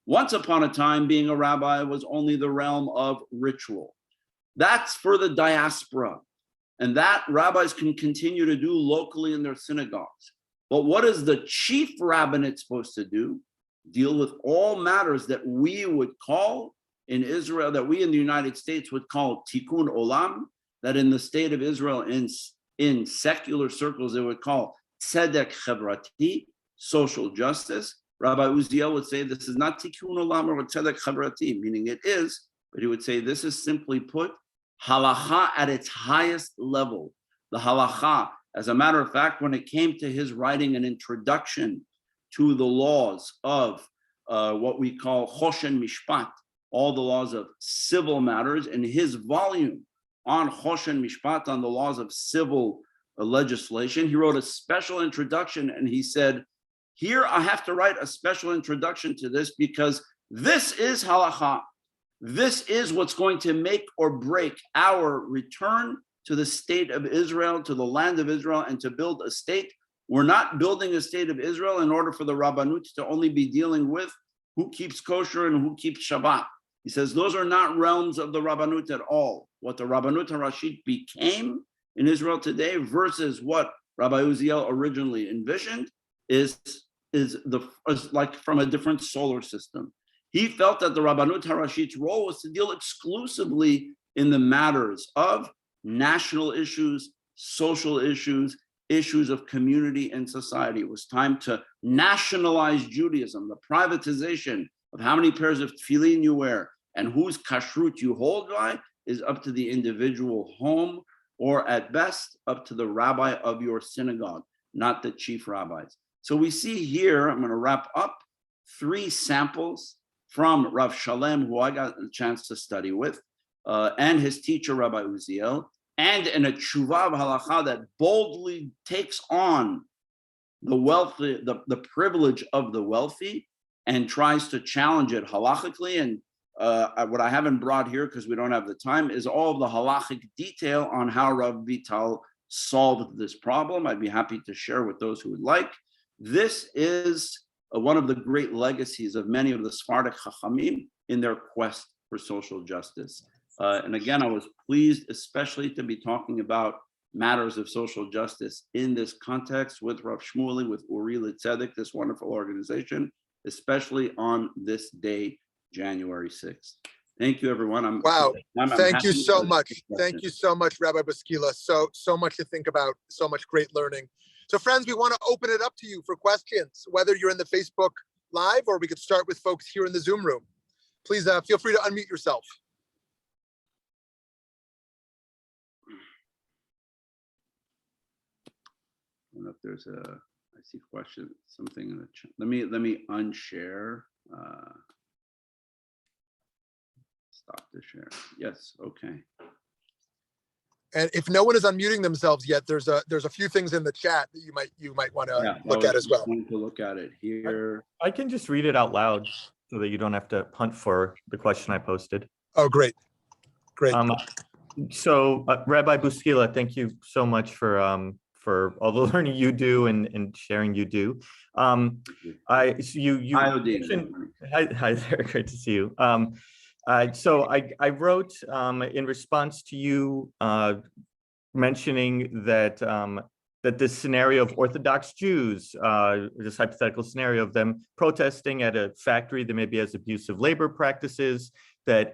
Speaker 2: Once upon a time, being a rabbi was only the realm of ritual. That's for the diaspora. And that rabbis can continue to do locally in their synagogues. But what is the chief rabbinate supposed to do? Deal with all matters that we would call in Israel, that we in the United States would call tikkun olam, that in the state of Israel, in secular circles, they would call tzedek chavrati, social justice. Rabbi Uziel would say this is not tikkun olam or tzedek chavrati, meaning it is, but he would say this is simply put, halakha at its highest level. The halakha, as a matter of fact, when it came to his writing an introduction to the laws of what we call choshen mishpat, all the laws of civil matters, in his volume on choshen mishpat, on the laws of civil legislation, he wrote a special introduction and he said, here I have to write a special introduction to this because this is halakha. This is what's going to make or break our return to the state of Israel, to the land of Israel, and to build a state. We're not building a state of Israel in order for the Rabbanut to only be dealing with who keeps kosher and who keeps Shabbat. He says those are not realms of the Rabbanut at all. What the Rabbanut HaRashit became in Israel today versus what Rabbi Uziel originally envisioned is like from a different solar system. He felt that the Rabbanut HaRashit's role was to deal exclusively in the matters of national issues, social issues, issues of community and society. It was time to nationalize Judaism. The privatization of how many pairs of tefillin you wear and whose kashrut you hold by is up to the individual home, or at best, up to the rabbi of your synagogue, not the chief rabbis. So we see here, I'm going to wrap up, 3 samples from Rav Shalem, who I got a chance to study with, and his teacher, Rabbi Uziel, and in a tshuva of halacha that boldly takes on the wealthy, the privilege of the wealthy, and tries to challenge it halachically. And what I haven't brought here, because we don't have the time, is all of the halachic detail on how Rav Vital solved this problem. I'd be happy to share with those who would like. This is one of the great legacies of many of the Sephardic Hakhamim in their quest for social justice. And again, I was pleased especially to be talking about matters of social justice in this context with Rav Shmuel, with Uri Litzedek, this wonderful organization, especially on this day, January 6th. Thank you, everyone.
Speaker 1: Thank you so much. Thank you so much, Rabbi Bouskila. So much to think about, so much great learning. So friends, we want to open it up to you for questions, whether you're in the Facebook Live or we could start with folks here in the Zoom room. please feel free to unmute yourself.
Speaker 2: I don't know if there's I see question, something in the chat. Let me unshare. Stop the share. Yes, okay.
Speaker 1: And if no one is unmuting themselves yet, there's a few things in the chat that you might want to look at as well.
Speaker 2: Going to look at it here.
Speaker 3: I can just read it out loud so that you don't have to hunt for the question I posted.
Speaker 1: Oh, great. Great.
Speaker 3: So Rabbi Bouskila, thank you so much for all the learning you do and sharing you do.
Speaker 2: Hi, Odin.
Speaker 3: Hi there, great to see you. So I wrote in response to you mentioning that that this scenario of Orthodox Jews, this hypothetical scenario of them protesting at a factory that maybe has abusive labor practices, that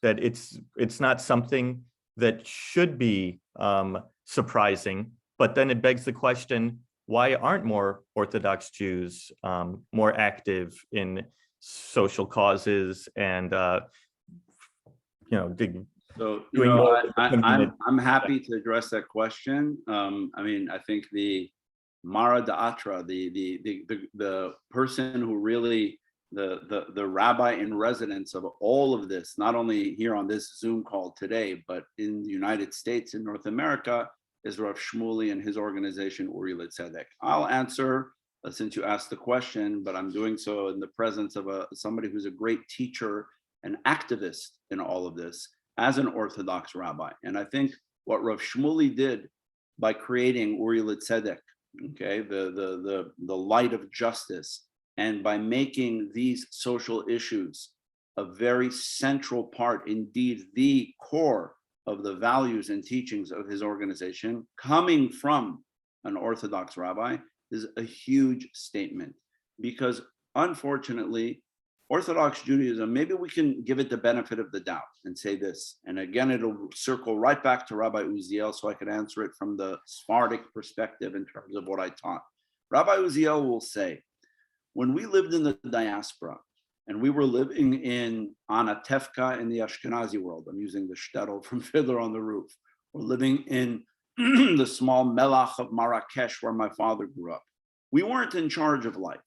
Speaker 3: it's not something that should be surprising. But then it begs the question, why aren't more Orthodox Jews more active in social causes and
Speaker 2: I'm happy to address that question. I mean, I think the Mara Da'atra, the person who really the rabbi in residence of all of this, not only here on this Zoom call today, but in the United States, in North America, is Rav Shmuel and his organization Religiosity. I'll answer since you asked the question, but I'm doing so in the presence of somebody who's a great teacher and activist in all of this as an Orthodox rabbi. And I think what Rav Shmuel did by creating Religiosity, okay, the light of justice, and by making these social issues a very central part, indeed the core of the values and teachings of his organization, coming from an Orthodox rabbi, is a huge statement. Because unfortunately, Orthodox Judaism, maybe we can give it the benefit of the doubt and say this, and again, it'll circle right back to Rabbi Uziel so I can answer it from the Sephardic perspective in terms of what I taught. Rabbi Uziel will say, when we lived in the diaspora, and we were living in Anatevka in the Ashkenazi world, I'm using the shtetl from Fiddler on the Roof, or living in the small Melach of Marrakesh where my father grew up. We weren't in charge of life.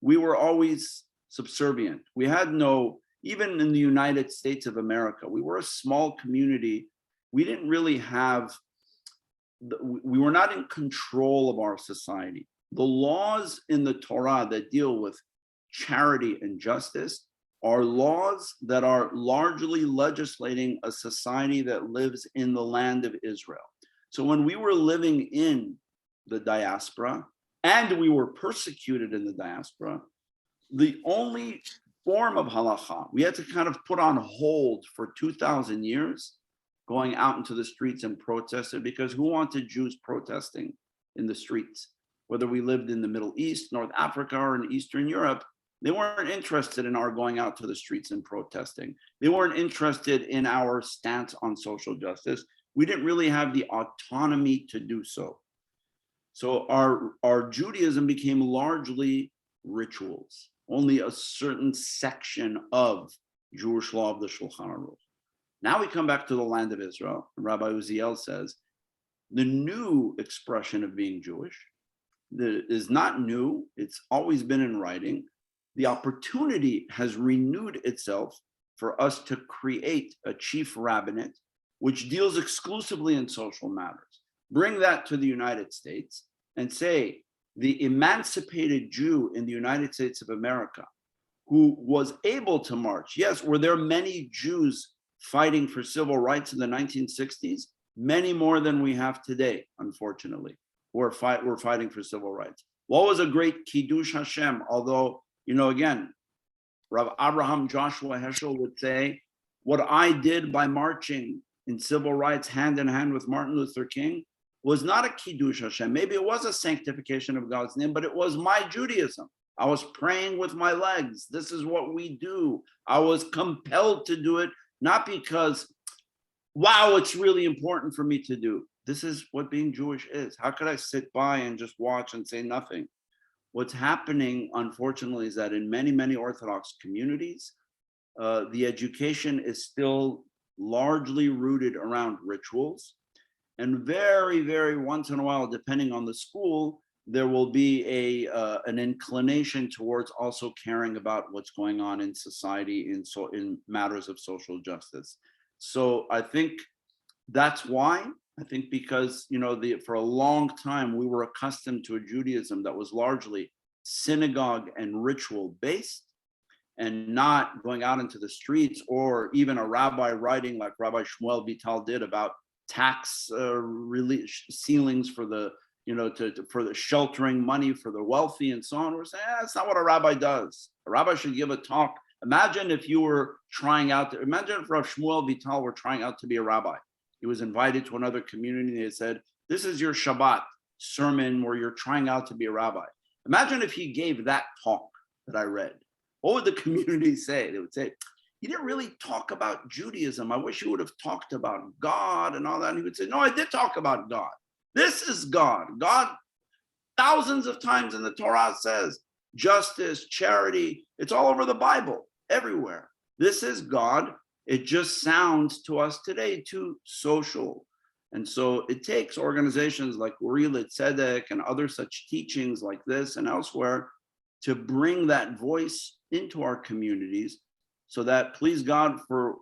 Speaker 2: We were always subservient. We had no, even in the United States of America, we were a small community. We didn't really have, we were not in control of our society. The laws in the Torah that deal with charity and justice are laws that are largely legislating a society that lives in the land of Israel. So when we were living in the diaspora and we were persecuted in the diaspora, the only form of halakha we had to kind of put on hold for 2,000 years, going out into the streets and protesting, because who wanted Jews protesting in the streets? Whether we lived in the Middle East, North Africa, or in Eastern Europe, they weren't interested in our going out to the streets and protesting. They weren't interested in our stance on social justice. We didn't really have the autonomy to do so. So our Judaism became largely rituals. Only a certain section of Jewish law of the Shulchan Aruch. Now we come back to the land of Israel. Rabbi Uziel says, the new expression of being Jewish is not new. It's always been in writing. The opportunity has renewed itself for us to create a chief rabbinate, which deals exclusively in social matters. Bring that to the United States and say, the emancipated Jew in the United States of America, who was able to march. Yes, were there many Jews fighting for civil rights in the 1960s? Many more than we have today, unfortunately, who are fighting for civil rights. What was a great Kiddush Hashem? Although, again, Rabbi Avraham Joshua Heschel would say, what I did by marching in civil rights hand in hand with Martin Luther King was not a Kiddush Hashem. Maybe it was a sanctification of God's name, but it was my Judaism. I was praying with my legs. This is what we do. I was compelled to do it, not because, wow, it's really important for me to do. This is what being Jewish is. How could I sit by and just watch and say nothing? What's happening, unfortunately, is that in many, many Orthodox communities, the education is still largely rooted around rituals. And very, very once in a while, depending on the school, there will be an inclination towards also caring about what's going on in society in matters of social justice. So I think that's why. I think because, for a long time, we were accustomed to a Judaism that was largely synagogue and ritual based and not going out into the streets, or even a rabbi writing like Rabbi Shmuel Vital did about tax ceilings for the, for the sheltering money for the wealthy and so on. We're saying, that's not what a rabbi does. A rabbi should give a talk. Imagine if you were imagine if Rav Shmuel Vital were trying out to be a rabbi. He was invited to another community. They said, this is your Shabbat sermon where you're trying out to be a rabbi. Imagine if he gave that talk that I read. What would the community say? They would say, he didn't really talk about Judaism. I wish you would have talked about God and all that. And he would say, no, I did talk about God. This is God. God, thousands of times in the Torah says justice, charity. It's all over the Bible, everywhere. This is God. It just sounds to us today too social. And so it takes organizations like Religiosity and other such teachings like this and elsewhere to bring that voice into our communities, so that, please God, for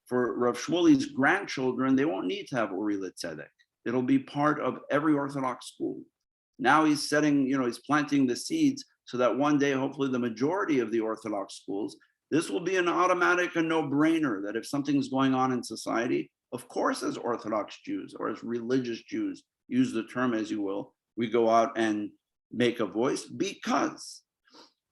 Speaker 2: Rav Shmueli's grandchildren, they won't need to have Religiosity. It'll be part of every Orthodox school. Now he's he's planting the seeds so that one day, hopefully the majority of the Orthodox schools, this will be an automatic and no-brainer that if something's going on in society, of course, as Orthodox Jews or as religious Jews, use the term as you will, we go out and make a voice, because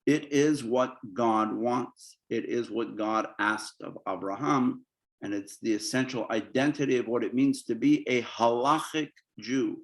Speaker 2: it is what God wants. It is what God asked of Avraham, and it's the essential identity of what it means to be a Halakhic Jew.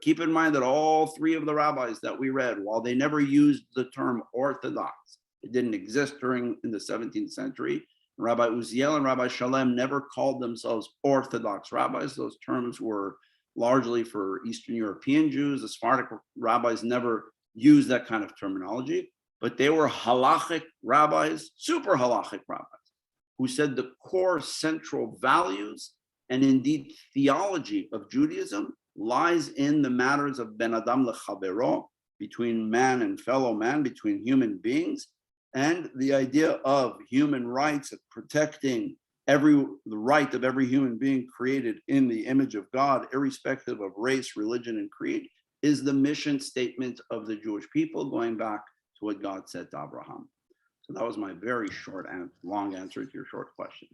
Speaker 2: Keep in mind that all three of the rabbis that we read, while they never used the term Orthodox, it didn't exist in the 17th century. Rabbi Uziel and Rabbi Shalem never called themselves Orthodox rabbis. Those terms were largely for Eastern European Jews. The Sephardic rabbis never used that kind of terminology, but they were Halakhic rabbis, super Halakhic rabbis, who said the core central values and indeed theology of Judaism lies in the matters of Ben Adam lechavero, between man and fellow man, between human beings, and the idea of human rights, of protecting the right of every human being created in the image of God, irrespective of race, religion, and creed, is the mission statement of the Jewish people, going back to what God said to Abraham. So that was my very short and long answer to your short question.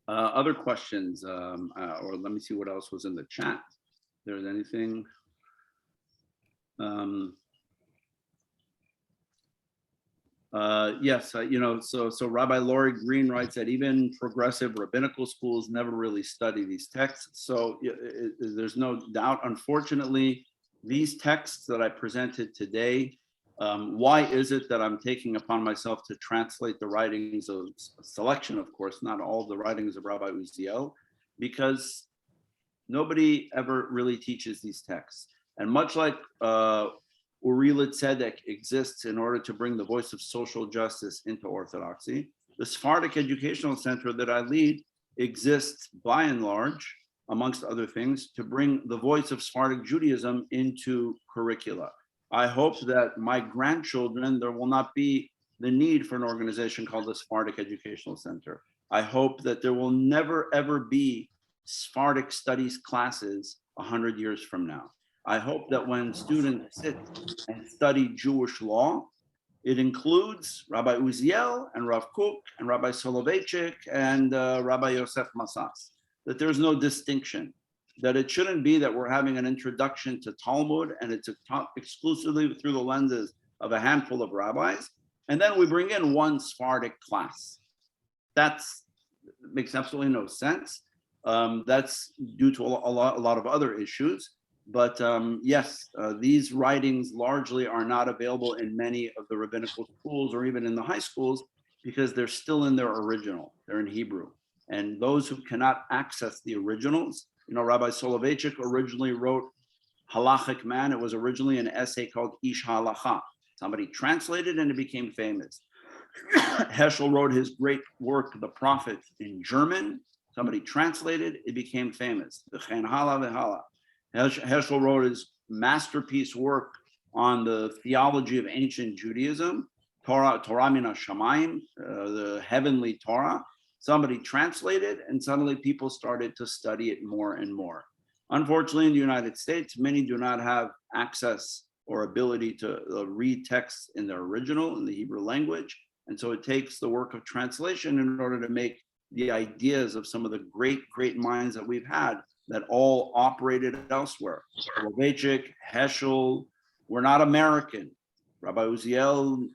Speaker 2: Other questions, or let me see what else was in the chat. If there's anything. Yes, so Rabbi Laurie Green writes that even progressive rabbinical schools never really study these texts. So there's no doubt, unfortunately, these texts that I presented today, why is it that I'm taking upon myself to translate the writings of a selection, of course, not all of the writings of Rabbi Uziel, because nobody ever really teaches these texts. And much like Religiosity exists in order to bring the voice of social justice into Orthodoxy, the Sephardic Educational Center that I lead exists by and large, amongst other things, to bring the voice of Sephardic Judaism into curricula. I hope that my grandchildren, there will not be the need for an organization called the Sephardic Educational Center. I hope that there will never, ever be Sephardic studies classes 100 years from now. I hope that when students sit and study Jewish law, it includes Rabbi Uziel and Rav Kook and Rabbi Soloveitchik and Rabbi Yosef Masas, that there's no distinction, that it shouldn't be that we're having an introduction to Talmud and it's taught exclusively through the lenses of a handful of rabbis, and then we bring in one Sephardic class. That makes absolutely no sense. That's due to a lot of other issues. But yes, these writings largely are not available in many of the rabbinical schools or even in the high schools because they're still in their original. They're in Hebrew. And those who cannot access the originals, Rabbi Soloveitchik originally wrote Halakhic Man. It was originally an essay called Ish Halacha. Somebody translated and it became famous. Heschel wrote his great work, The Prophet, in German. Somebody translated, it became famous. Heschel wrote his masterpiece work on the theology of ancient Judaism, Torah min hashamayim, the heavenly Torah. Somebody translated, and suddenly people started to study it more and more. Unfortunately, in the United States, many do not have access or ability to read texts in their original, in the Hebrew language. And so it takes the work of translation in order to make the ideas of some of the great, great minds that we've had that all operated elsewhere. Soloveitchik, Heschel were not American. Rabbi Uziel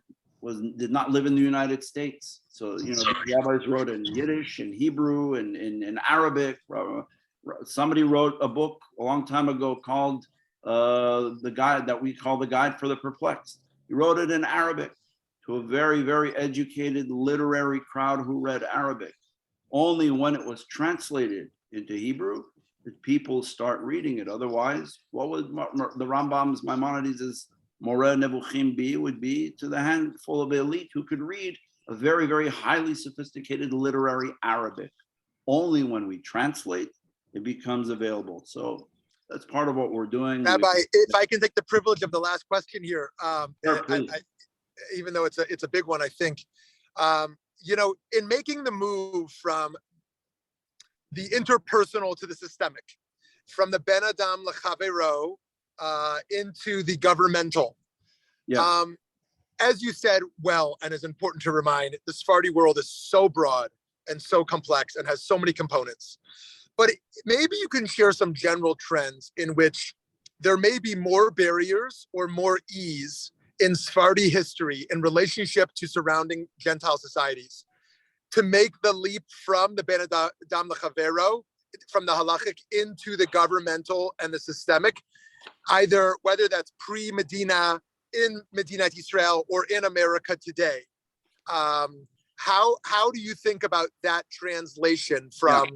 Speaker 2: did not live in the United States. So, the rabbis wrote in Yiddish, in Hebrew, and in Arabic. Somebody wrote a book a long time ago called the guide that we call the Guide for the Perplexed. He wrote it in Arabic to a very, very educated literary crowd who read Arabic. Only when it was translated into Hebrew did people start reading it. Otherwise, what would the Rambam's Maimonides' Moreh Nevuchim be? Would be to the handful of elite who could read a very, very highly sophisticated literary Arabic. Only when we translate, it becomes available. So that's part of what we're doing.
Speaker 1: Rabbi, if I can take the privilege of the last question here, even though it's a big one, I think, in making the move from the interpersonal to the systemic, from the Ben Adam L'Chavero into the governmental.
Speaker 2: Yeah.
Speaker 1: As you said, well, and is important to remind, the Sephardi world is so broad and so complex and has so many components. But maybe you can share some general trends in which there may be more barriers or more ease in Sephardi history in relationship to surrounding Gentile societies to make the leap from the Ben Adam L'Chavero, from the Halakhic into the governmental and the systemic, either whether that's pre-Medina, in Medinat Israel, or in America today. How do you think about that translation from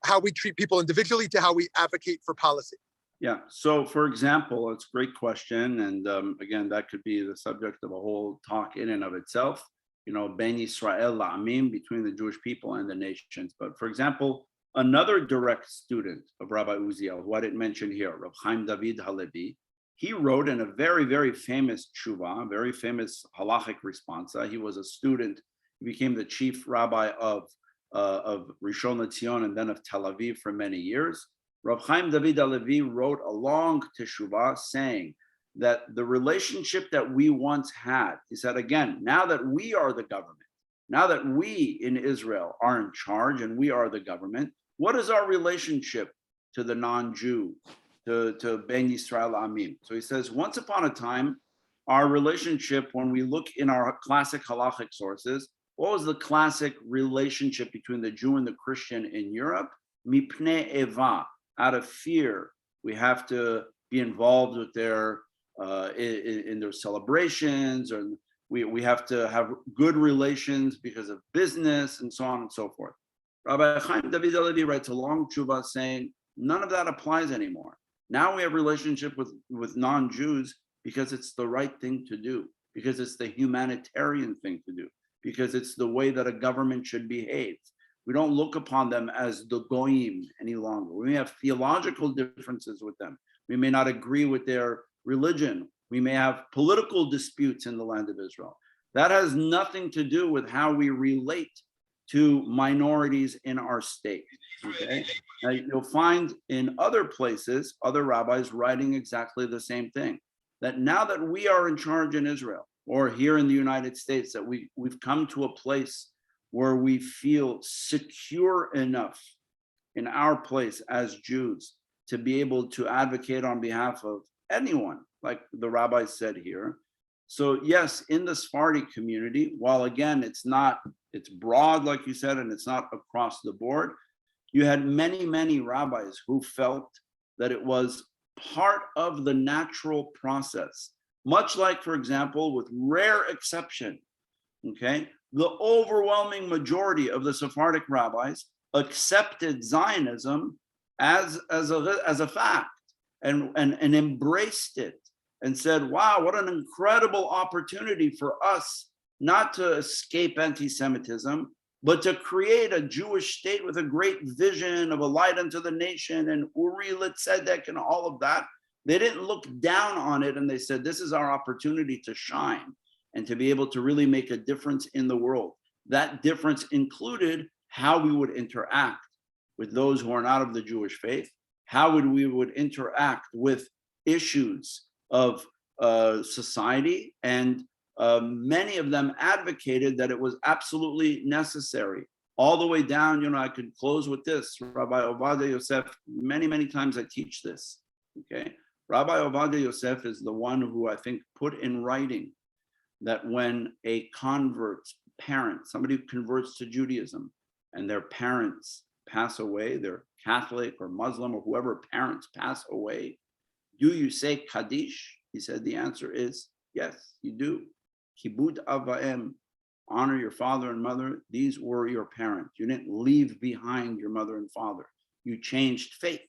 Speaker 1: how we treat people individually to how we advocate for policy?
Speaker 2: Yeah. So, for example, it's a great question. And again, that could be the subject of a whole talk in and of itself, Ben Yisrael La'amim, between the Jewish people and the nations. But for example, another direct student of Rabbi Uziel, who I didn't mention here, Rav Chaim David Halevi, he wrote in a very, very famous tshuva, very famous halachic responsa. He was a student. He became the chief rabbi of Rishon LeZion and then of Tel Aviv for many years. Rav Chaim David Halevi wrote a long teshuvah saying that the relationship that we once had, he said, again, now that we are the government, now that we in Israel are in charge and we are the government, what is our relationship to the non-Jew, to Ben Yisrael Amim? So he says, once upon a time, our relationship, when we look in our classic halachic sources, what was the classic relationship between the Jew and the Christian in Europe? Mipnei eva, out of fear. We have to be involved with their in their celebrations, or we have to have good relations because of business and so on and so forth. Rabbi Chaim David Halevi writes a long tshuva saying none of that applies anymore. Now we have relationship with non-Jews because it's the right thing to do, because it's the humanitarian thing to do, because it's the way that a government should behave. We don't look upon them as the goyim any longer. We may have theological differences with them. We may not agree with their religion. We may have political disputes in the land of Israel. That has nothing to do with how we relate to minorities in our state. Okay? Now, you'll find in other places, other rabbis writing exactly the same thing, that now that we are in charge in Israel, or here in the United States, that we've come to a place where we feel secure enough in our place as Jews to be able to advocate on behalf of anyone, like the rabbi said here. So yes, in the Sephardic community, while again, it's broad, like you said, and it's not across the board, you had many, many rabbis who felt that it was part of the natural process. Much like, for example, with rare exception, okay, the overwhelming majority of the Sephardic rabbis accepted Zionism as a fact and embraced it and said, wow, what an incredible opportunity for us not to escape anti-Semitism, but to create a Jewish state with a great vision of a light unto the nation and Uri Litzedek and all of that. They didn't look down on it, and they said, this is our opportunity to shine and to be able to really make a difference in the world. That difference included how we would interact with those who are not of the Jewish faith, how we would interact with issues of society, and many of them advocated that it was absolutely necessary. All the way down, I could close with this. Rabbi Ovadia Yosef, many times I teach this, okay? Rabbi Ovadia Yosef is the one who I think put in writing that when a convert's parent, somebody who converts to Judaism, and their parents pass away, they're Catholic or Muslim or whoever parents pass away, do you say Kaddish? He said the answer is yes, you do. Kibud avaim, honor your father and mother. These were your parents. You didn't leave behind your mother and father. You changed faith,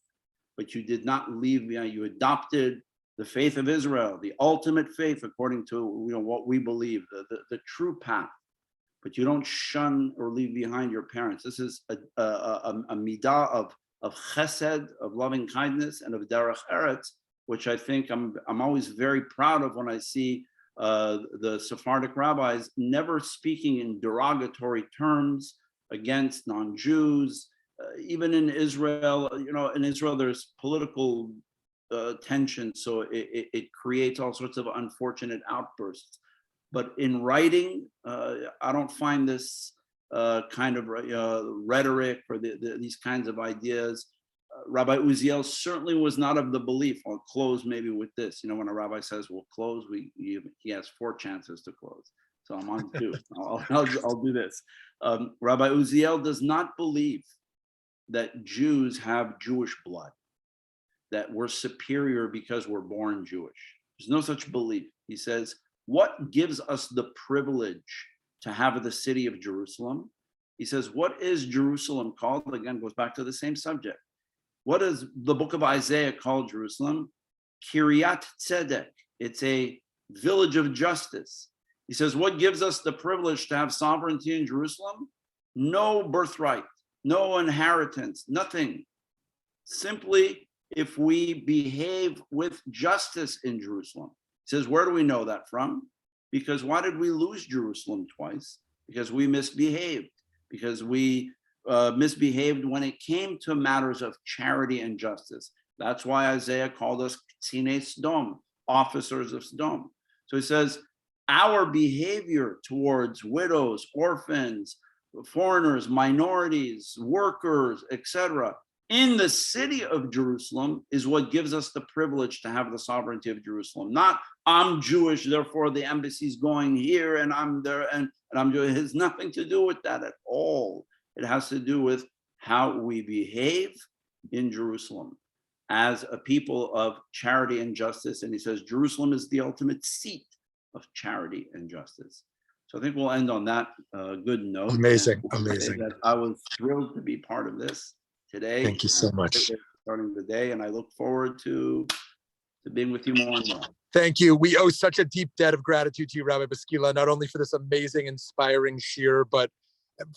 Speaker 2: but you did not leave behind. You adopted the faith of Israel, the ultimate faith according to what we believe, the true path. But you don't shun or leave behind your parents. This is a midah of chesed, of loving kindness, and of derech eretz, which I think I'm always very proud of when I see the Sephardic rabbis never speaking in derogatory terms against non-Jews. Even in Israel, in Israel there's political tension, so it creates all sorts of unfortunate outbursts. But in writing, I don't find this kind of rhetoric or these kinds of ideas. Rabbi Uziel certainly was not of the belief. I'll close maybe with this. When a rabbi says we'll close, he has 4 chances to close. So I'm on 2. I'll do this. Rabbi Uziel does not believe that Jews have Jewish blood, that we're superior because we're born Jewish. There's no such belief. He says, what gives us the privilege to have the city of Jerusalem? He says, what is Jerusalem called? Again, goes back to the same subject. What does the book of Isaiah call Jerusalem? Kiryat Tzedek. It's a village of justice. He says, what gives us the privilege to have sovereignty in Jerusalem? No birthright, no inheritance, nothing. Simply, if we behave with justice in Jerusalem. He says, where do we know that from? Because why did we lose Jerusalem twice? Because we misbehaved. Because we misbehaved when it came to matters of charity and justice. That's why Isaiah called us Ktsine Sdom, officers of Sdom. So he says, our behavior towards widows, orphans, foreigners, minorities, workers, etc., in the city of Jerusalem is what gives us the privilege to have the sovereignty of Jerusalem. Not I'm Jewish, therefore the embassy's going here and I'm there and I'm Jewish. It has nothing to do with that at all. It has to do with how we behave in Jerusalem as a people of charity and justice. And he says Jerusalem is the ultimate seat of charity and justice. So I think we'll end on that good note.
Speaker 1: Amazing.
Speaker 2: I was thrilled to be part of this today.
Speaker 1: Thank you so much.
Speaker 2: Starting the day, and I look forward to being with you more and more.
Speaker 1: Thank you. We owe such a deep debt of gratitude to you, Rabbi Bouskila, not only for this amazing, inspiring shir, but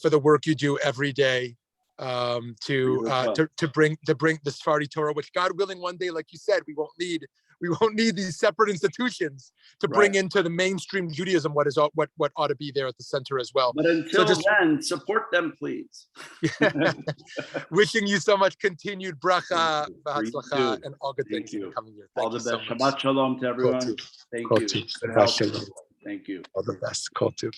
Speaker 1: for the work you do every day to bring the Sephardi Torah, which God willing, one day, like you said, we won't need these separate institutions to bring into the mainstream Judaism what ought to be there at the center as well.
Speaker 2: But until then, support them, please.
Speaker 1: Wishing you so much continued bracha, v'hatzlacha, and all good things in the coming year.
Speaker 2: All the best. Shabbat shalom to everyone. Thank you.
Speaker 1: Shabbat shalom.
Speaker 2: Thank you.
Speaker 1: All the best. Kol tuv.